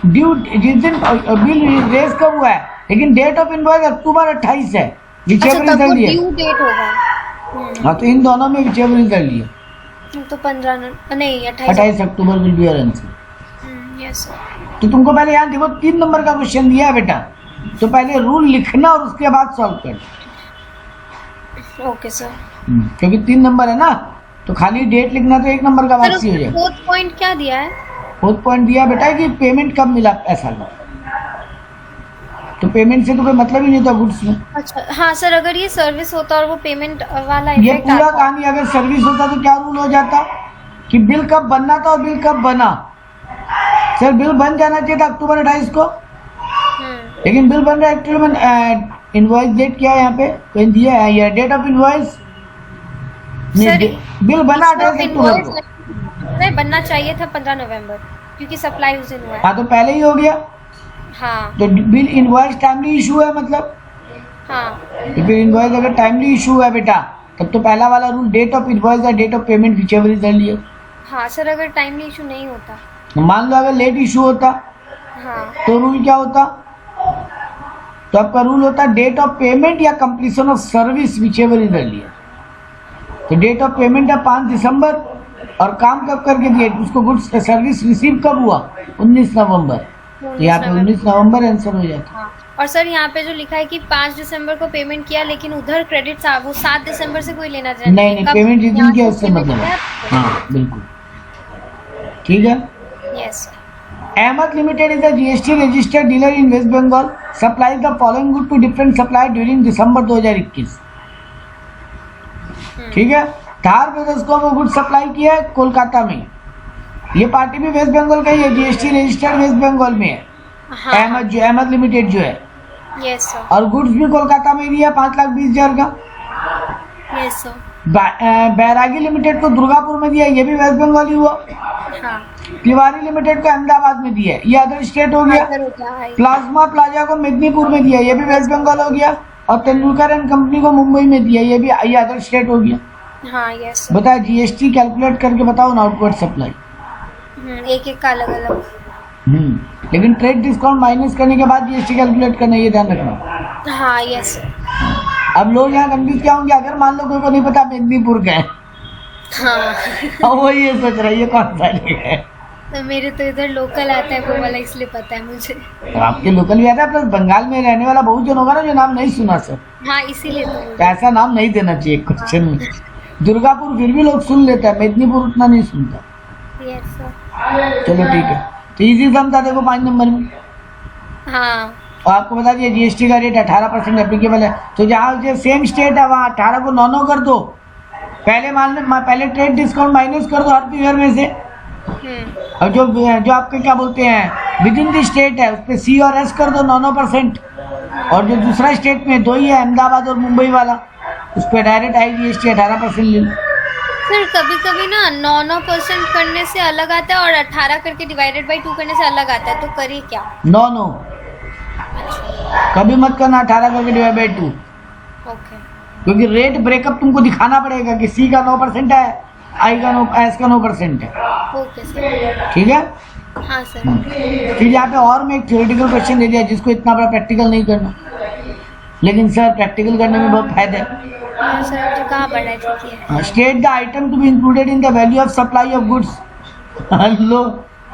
A: ड्यू जिस दिन बिल रेज कब हुआ है, लेकिन डेट ऑफ इनवॉइस अक्टूबर 28 है, whichever is earlier.
B: Due date होगा।
A: हाँ तो इन दोनों में विचेवर इज अर्लियर।
B: तो 15 नहीं
A: 28 October will be your answer.
B: Yes.
A: तो तुमको पहले यहाँ देखो 3 नंबर का क्वेश्चन दिया है बेटा, तो पहले रूल लिखना और उसके बाद सॉल्व करना,
B: ओके सर।
A: क्योंकि 3 नंबर है ना, तो खाली डेट लिखना तो 1 नंबर का वापसी हो जाए।
B: फोर्थ पॉइंट क्या दिया है?
A: फोर्थ पॉइंट दिया बेटा कि पेमेंट कब मिला ऐसा का, तो पेमेंट से तो कोई मतलब ही नहीं था गुड्स में।
B: अच्छा हाँ सर, अगर ये सर्विस होता और वो पेमेंट वाला
A: ये
B: इफेक्ट
A: पूरा
B: आता।
A: कहानी अगर सर्विस होता तो क्या रूल हो जाता कि बिल कब बनना था और बिल कब बना। सर बिल बन जाना चाहिए था अक्टूबर 28 को, लेकिन बिल बन रहा है अक्टूबर। इनवॉइस डेट क्या है यहाँ पे दिया है, ये डेट ऑफ इनवॉइस बिल बना 28 अक्टूबर को,
B: नहीं बनना चाहिए था 15 नवंबर, क्योंकि सप्लाई उस दिन हुआ है।
A: हाँ तो पहले ही हो गया।
B: हाँ
A: तो बिल इनवॉइस टाइमली इशू है, मतलब
B: हाँ
A: तो फिर इनवॉइस अगर टाइमली इशू है बेटा, तब तो पहला वाला रूल डेट ऑफ इनवॉइस या date of payment whichever is earlier.
B: हाँ सर, अगर टाइमली इशू नहीं होता,
A: मान लो अगर लेट इशू होता
B: हाँ
A: तो रूल क्या होता, तो आपका रूल होता डेट ऑफ पेमेंट या completion of service whichever is earlier. तो डेट ऑफ पेमेंट है 5 दिसंबर, और काम कब करके दिए, उसको गुड्स सर्विस रिसीव कब हुआ 19 नवंबर, तो यहाँ पे 19 नवंबर आंसर हो जाता।
B: हाँ। और सर यहाँ पे जो लिखा है कि 5 दिसंबर को पेमेंट किया, लेकिन उधर क्रेडिट वो 7 दिसंबर से कोई लेना देना
A: नहीं पेमेंट जिस दिन किया उससे मतलब है। हाँ बिल्कुल ठीक है।
B: Yes.
A: Ahmed Limited is a GST registered dealer in West Bengal. Supplies the following good to different supplier during December 2021. ठीक है। थार ब्रदर्स को वो गुड सप्लाई किया है कोलकाता में, ये पार्टी भी वेस्ट बंगाल का ही है, जीएसटी रजिस्टर्ड वेस्ट बंगाल में है।
B: हाँ,
A: अहमद लिमिटेड जो है,
B: यस सर,
A: और गुड्स भी कोलकाता में दिया 5,20,000 का।
B: यस सर,
A: बैरागी लिमिटेड को दुर्गापुर में दिया, ये भी वेस्ट बंगाल ही हुआ।
B: हाँ,
A: तिवारी लिमिटेड को अहमदाबाद में दिया, ये अदर स्टेट हो गया। प्लाज्मा प्लाजा को मेदिनीपुर में दिया, ये भी वेस्ट बंगाल हो गया। और तेंदुलकर एंड कंपनी को मुंबई में दिया, ये भी ये अदर स्टेट हो गया।
B: हाँ, यस।
A: बताओ जीएसटी कैलकुलेट करके बताओ ना, आउटवर्ड सप्लाई।
B: एक एक का अलग अलग।
A: लेकिन ट्रेड डिस्काउंट माइनस करने के बाद जीएसटी कैलकुलेट करना, ये ध्यान रखना।
B: हाँ, यस।
A: अब लोग यहाँ कंफ्यूज क्या होंगे, अगर मान लो कोई को नहीं पता मेदिनीपुर का है,
B: हाँ
A: और वो ये सोच रहा है ये कौन सा जगह है।
B: तो मेरे तो इधर लोकल आता है वो वाला, इसलिए पता है मुझे।
A: तो आपके लोकल भी आता है, प्लस बंगाल में रहने वाला बहुत जन होगा ना जो नाम नहीं सुना सर।
B: हाँ, इसीलिए तो
A: ऐसा नाम नहीं देना चाहिए क्वेश्चन में। दुर्गापुर फिर भी लोग सुन लेते हैं, मेदिनीपुर उतना नहीं सुनता।
B: Yes sir.
A: चलो ठीक है, तो इजी सम था देखो 5 नंबर में।
B: हाँ,
A: और आपको बता दिया जीएसटी का रेट 18% एप्लीकेबल है। तो जहाँ जो सेम स्टेट है वहाँ 18 को 9 कर दो, पहले ट्रेड डिस्काउंट माइनस कर दो हर पीरियड में से। और जो आपके क्या बोलते हैं विद इन द स्टेट है, उस पर सी और एस कर दो 9%। और जो दूसरा स्टेट में 2 ही है, अहमदाबाद और मुंबई वाला, उस पर डायरेक्ट आई जीएसटी 18% ले लो।
B: सर कभी कभी ना 9% करने से अलग आता है, और 18 करके डिवाइडेड बाई 2 करने से अलग आता है, तो करिए क्या?
A: 9 कभी मत करना 18 करके डिवाइड बाई 2,
B: ओके।
A: क्योंकि रेट ब्रेकअप तुमको दिखाना पड़ेगा कि सी का 9% है, आई का 9, एस का 9% है।
B: Okay sir.
A: ठीक है।
B: हाँ सर।
A: फिर यहाँ पे और मैं एक थ्योरेटिकल क्वेश्चन दे दिया, जिसको इतना बड़ा प्रैक्टिकल नहीं करना, लेकिन सर प्रैक्टिकल करने में बहुत फायदा है।
B: हाँ सर, तो कहाँ पढ़ा है? ठीक है।
A: State the item to be included in the value of supply of goods. लो,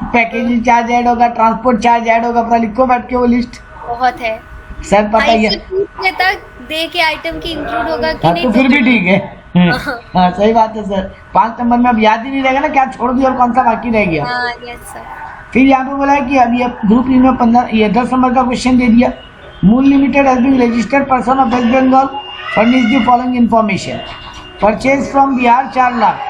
A: पैकेजिंग चार्ज ऐड होगा, ट्रांसपोर्ट चार्ज ऐड होगा, पूरा लिखो बैठ के वो लिस्ट।
B: बहुत है
A: सर पता ही है।
B: पूछ लेता दे के आइटम की इंक्लूड होगा कि नहीं,
A: तो फिर भी ठीक है। हाँ सही बात है सर। 5 नंबर में अब याद ही नहीं रहेगा ना क्या छोड़ दिया और कौन सा बाकी रह गया।
B: हाँ, यस सर।
A: फिर यहाँ पे बोला है कि अब ये ग्रुप ई में 10 नंबर का क्वेश्चन दे दिया। Mool limited has been registered person of West Bengal, furnish the following information. Purchase from Bihar 4 lakh,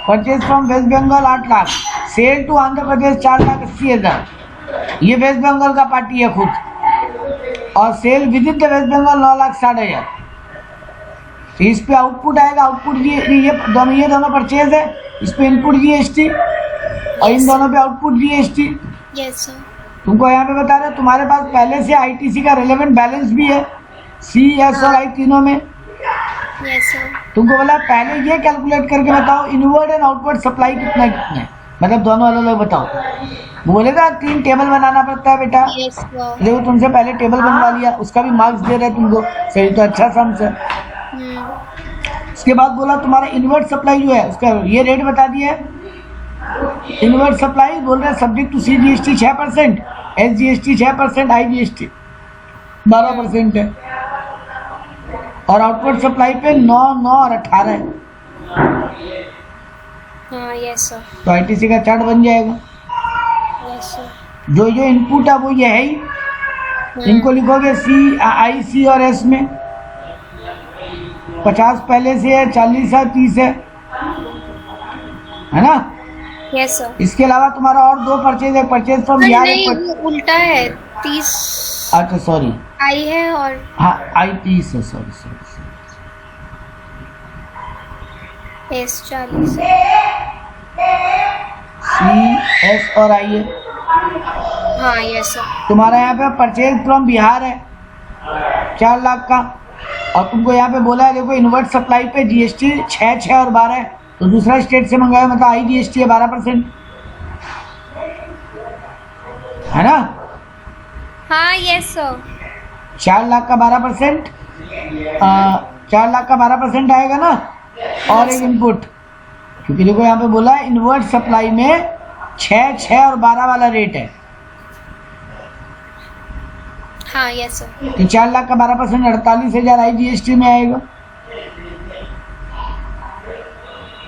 A: purchase from West Bengal 8 lakh, sale to Andhra Pradesh 4,80,000। ये वेस्ट बंगाल का पार्टी है खुद, और sale within the West Bengal 9,60,000। तो इस पे आउटपुट आएगा, आउटपुट ये दोनों परचेज है, इस पे इनपुट जीएसटी और इन दोनों पे आउटपुट जीएसटी।
B: Yes sir.
A: तुमको यहाँ पे बता रहे हो तुम्हारे पास पहले से आईटीसी का रिलेवेंट बैलेंस भी है, सी, एस और आई तीनों में।
B: Yes sir.
A: तुमको बोला पहले ये कैलकुलेट करके बताओ इनवर्ड एंड आउटवर्ड सप्लाई कितना कितना है, मतलब दोनों अलग अलग बताओ। बोलेगा 3 टेबल बनाना पड़ता है बेटा।
B: Yes sir.
A: देखो तुमसे पहले टेबल बनवा लिया, उसका भी मार्क्स दे रहे हैं तुमको, सही तो अच्छा सम्स है। उसके बाद बोला तुम्हारा इनवर्ट सप्लाई जो है उसका ये रेट बता दिया है। इनवर्ट सप्लाई बोल रहे हैं subject to C GST 6%, S GST 6%, I GST 12% है, और आउटवर्ड सप्लाई पे 9, 9 और 18 है।
B: हाँ यस सर।
A: तो आईटीसी का चार्ट बन जाएगा।
B: Yes sir.
A: जो जो इनपुट है वो ये है ही, इनको लिखोगे सी, आई, सी और एस में। 50 पहले से है, 40 है, 30 है ना।
B: Yes sir.
A: इसके अलावा तुम्हारा और 2 परचेज है, परचेज फ्रॉम बिहार।
B: नहीं वो उल्टा है, 30
A: अच्छा सॉरी,
B: आई है और
A: हाँ आई 30 है, सॉरी सॉरी।
B: एस 40
A: सी, एस और आई है।
B: हाँ यस सर।
A: तुम्हारा यहाँ पे परचेज फ्रॉम बिहार है 4 लाख का, और तुमको यहाँ पे बोला है देखो इनवर्ट सप्लाई पे जीएसटी 6, 6 और 12 है, तो दूसरा स्टेट से मंगाया मतलब आई जीएसटी है 12%, है ना।
B: हाँ यस सर।
A: 4 लाख का 12%, 4 लाख का 12% आएगा ना, और एक इनपुट, क्योंकि देखो यहाँ पे बोला है इनवर्ट सप्लाई में 6, 6 और 12 वाला रेट है।
B: हाँ यस सर।
A: तो 4 लाख का 12% 48,000 आई जीएसटी में आएगा।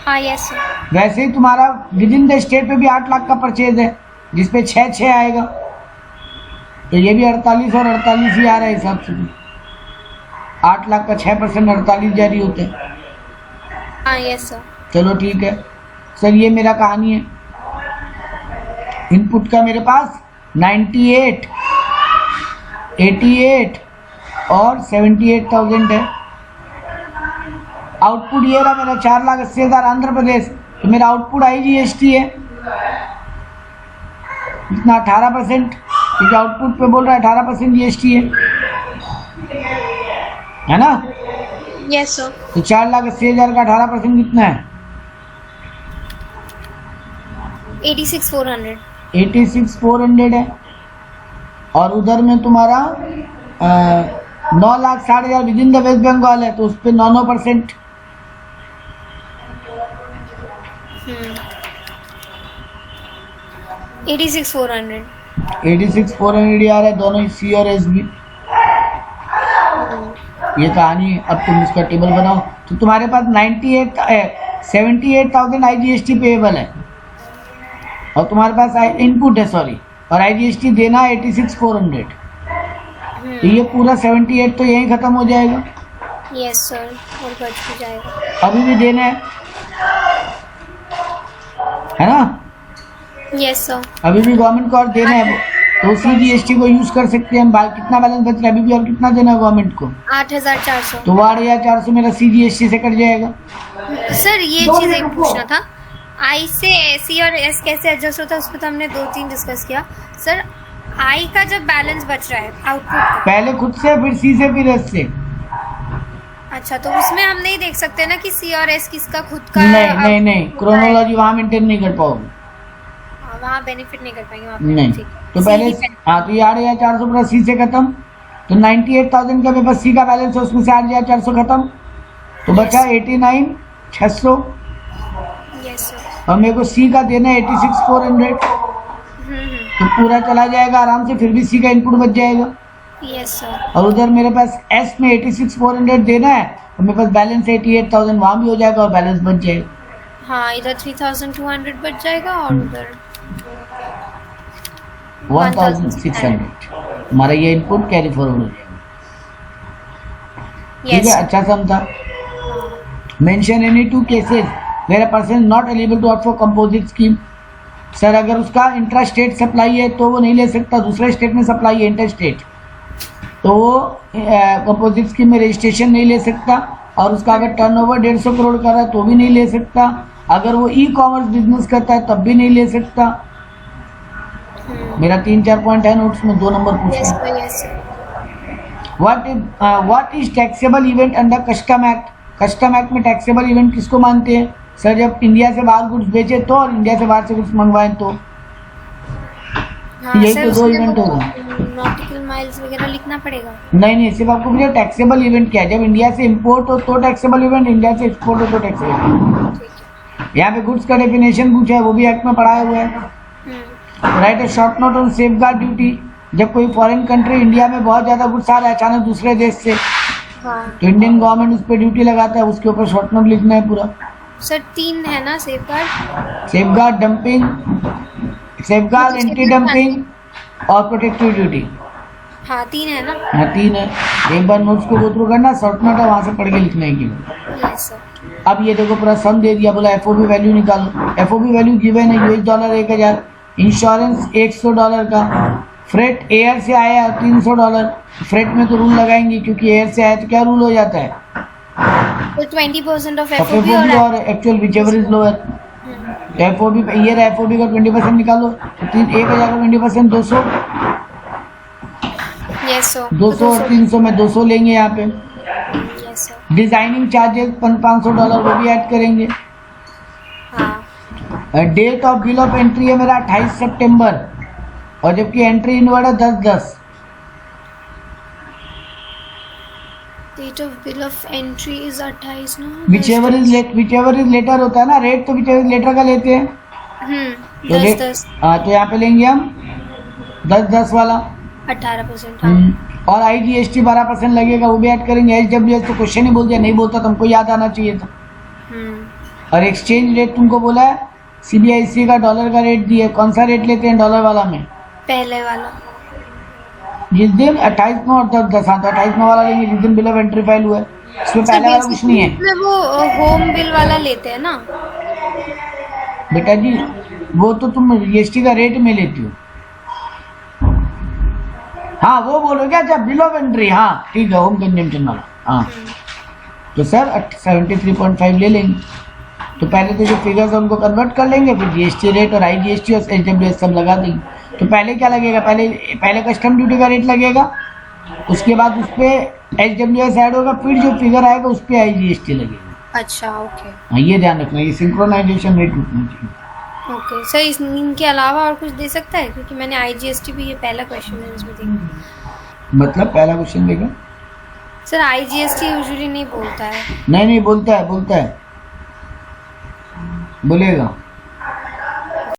B: हाँ यस सर।
A: वैसे ही तुम्हारा विद इन द स्टेट पे भी 8 लाख का परचेज है, जिसपे 6, 6 आएगा, तो ये भी 48 और 48 ही आ रहा है हिसाब से। 8 लाख का 6% 48 जारी होते हैं।
B: हाँ यस सर।
A: चलो ठीक है सर, ये मेरा कहानी है। इनपुट का मेरे पास 98, 88 और 78,000 है। आउटपुट ये रहा मेरा 4,80,000 आंध्र प्रदेश, तो मेरा आउटपुट आई जीएसटी है इतना 18%, क्योंकि आउटपुट पे बोल रहा है 18% जीएसटी है ना।
B: Yes sir.
A: तो 4,80,000 का 18% कितना है?
B: 86,400।
A: 86,400 है, और उधर में तुम्हारा 9,60,000 within the West Bengal है, तो उस पर 9%
B: 86,400।
A: 86,400 आ रहा है, दोनों सी और एस भी। ये कहानी है। अब तुम इसका टेबल बनाओ, तो तुम्हारे पास 78,000 आई जीएसटी पेएबल है, और तुम्हारे पास इनपुट है सॉरी, और आई जीएसटी देना है 86,400, तो ये पूरा 78 तो यहीं खत्म हो जाएगा।
B: यस सर, और बच भी जाएगा।
A: अभी भी देना है ना।
B: Yes sir.
A: अभी भी गवर्नमेंट को और देना है, तो उसी जीएसटी को यूज कर सकते हैं हम। कितना बैलेंस बच रहा है अभी भी, और कितना देना है गवर्नमेंट को?
B: 8,400।
A: तो 8,400 मेरा सी जीएसटी से कट जाएगा।
B: सर ये चीज एक पूछना था, आई से सी और एस कैसे एडजस्ट होता है, उसको तो हमने 2-3 डिस्कस किया। सर आई का जब बैलेंस बच रहा है आउटपुट का,
A: पहले खुद से, फिर सी से, फिर एस से।
B: अच्छा, तो उसमें हम नहीं देख सकते ना कि सी और एस किसका खुद का?
A: नहीं, क्रोनोलॉजी वहाँ मेंटेन नहीं कर पाओगे,
B: वहाँ बेनिफिट नहीं कर पाएंगे वहाँ
A: नहीं। तो पहले हाँ, तो ये 8,400 पूरा सी से खत्म, तो 98,000 का मेरे पास सी का बैलेंस है, उसमें से 8,400 खत्म, तो बचा 89,600,
B: यस सर।
A: और मेरे को सी का देना है 86,400, तो पूरा चला जाएगा आराम से, फिर भी सी का इनपुट बच जाएगा।
B: Yes sir.
A: और उधर मेरे पास एस में 86,400 देना है, और मेरे पास बैलेंस 88,000 वहाँ भी हो जाएगा, और बैलेंस बच जाएगा।
B: हाँ, इधर 3,200 बच जाएगा, और उधर
A: 1,600। हमारा ये इनपुट कैरी फॉरवर्ड हो जाएगा। ठीक है, अच्छा समझा। Mention any 2 cases where a person not eligible to opt for composite scheme. Sir अगर उसका इंट्रा स्टेट सप्लाई है तो वो नहीं ले सकता, दूसरे स्टेट में सप्लाई है इंटर स्टेट, तो वो कंपोजिट स्कीम में रजिस्ट्रेशन नहीं ले सकता, और उसका अगर टर्नओवर 150 करोड़ का रहा है तो भी नहीं ले सकता, अगर वो ई कॉमर्स बिजनेस करता है तब भी नहीं ले सकता। मेरा 3-4 पॉइंट है नोट्स में, 2 नंबर पूछे।
B: Yes sir, yes sir.
A: What is taxable event under custom act? Custom act में टैक्सेबल इवेंट किसको मानते हैं सर? जब इंडिया से बाहर गुड्स बेचे तो, और इंडिया से बाहर से गुड्स मंगवाएं तो।
B: हाँ,
A: यही
B: सर,
A: तो 2
B: उसमें
A: इवेंट
B: वो
A: होगा।
B: नॉटिकल माइल्स वगैरह लिखना पड़ेगा।
A: नहीं, सिर्फ आपको मुझे टैक्सेबल इवेंट क्या है, जब इंडिया से इंपोर्ट हो तो टैक्सेबल इवेंट, इंडिया से एक्सपोर्ट हो तो टैक्सेबल।
B: ठीक है।
A: यहाँ पे गुड्स का डेफिनेशन पूछा है, वो भी एक्ट में पढ़ाया हुआ है। Right A short note on safeguard duty. जब कोई फॉरेन कंट्री इंडिया में बहुत ज्यादा गुड्स आ रहा है अचानक दूसरे देश से,
B: हाँ
A: तो इंडियन गवर्नमेंट उस पर ड्यूटी लगाता है, उसके ऊपर शॉर्ट नोट लिखना है पूरा।
B: सर 3 है ना safeguard?
A: Safeguard dumping, safeguard anti dumping और प्रोटेक्टिव ड्यूटी।
B: हाँ 3 है ना?
A: हाँ 3 है। एक बार नोट्स को गो थ्रू करना, शॉर्ट नोट है वहां से पढ़ के लिखना है कि।
B: Yes sir.
A: अब ये देखो पूरा सम दे दिया, बोला एफओबी वैल्यू निकालो। एफओबी वैल्यू गिवन है $1000 1000, इंश्योरेंस $100 का, फ्रेट एयर से आया $300। फ्रेट में तो रूल लगाएंगे क्योंकि एयर से आया तो क्या रूल हो जाता है?
B: तो 20% ऑफ
A: एफओबी और actual whichever is lower. FOB year FOB का 20% निकालो तो 1000 का 20% 200।
B: Yes sir.
A: 200 और 300 में 200 लेंगे यहाँ पे।
B: Yes sir.
A: डिजाइनिंग चार्जेस $500 वो भी ऐड करेंगे।
B: हाँ
A: date of bill of entry है मेरा 28 सितंबर, और जबकि एंट्री इनवर्ड है 10/10।
B: Date of bill of entry is 28 ना?
A: विचएवर इज लेटर होता है ना, रेट तो विचएवर इज लेटर का लेते हैं। तो
B: 10
A: हाँ, तो यहाँ पे लेंगे हम 10/10 वाला।
B: 18%। हाँ
A: और IGST 12% लगेगा, वो भी ऐड करेंगे। HWS तो क्वेश्चन ही बोल दिया, नहीं बोलता तो हमको याद आना चाहिए था। और एक्सचेंज रेट तुमको बोला है, CBIC का डॉलर का रेट दिया। कौन सा रेट लेते हैं डॉलर वाला में?
B: पहले वाला।
A: जिस दिन 28 और 10/10, हाँ तो 28 वाला लेंगे जिस दिन बिल ऑफ एंट्री फाइल हुआ है। इसमें पहले वाला कुछ नहीं है।
B: इसमें वो होम बिल वाला लेते हैं ना?
A: बेटा जी वो तो तुम GST का रेट में लेती हो। हाँ वो बोलो क्या, जब बिल ऑफ एंट्री, हाँ ठीक है, होम कंजम्पशन वाला। हाँ तो सर 73.5 ले लेंगे। तो पहले तो जो फिगर्स है उनको कन्वर्ट कर लेंगे, फिर GST रेट और IGST और HWS सब लगा देंगे। तो पहले क्या लगेगा, पहले कस्टम ड्यूटी का रेट लगेगा, उसके बाद उस पर HWS ऐड होगा, फिर जो फिगर आएगा उस पर IGST लगेगा।
B: अच्छा ओके।
A: हाँ ये ध्यान रखना, ये सिंक्रोनाइजेशन रेट होना चाहिए।
B: ओके सर, इनके अलावा और कुछ दे सकता है? क्योंकि मैंने IGST भी, ये पहला क्वेश्चन है इसमें देखा।
A: मतलब पहला क्वेश्चन देखा
B: सर, IGST यूजुअली नहीं बोलता है।
A: नहीं बोलता है, बोलेगा।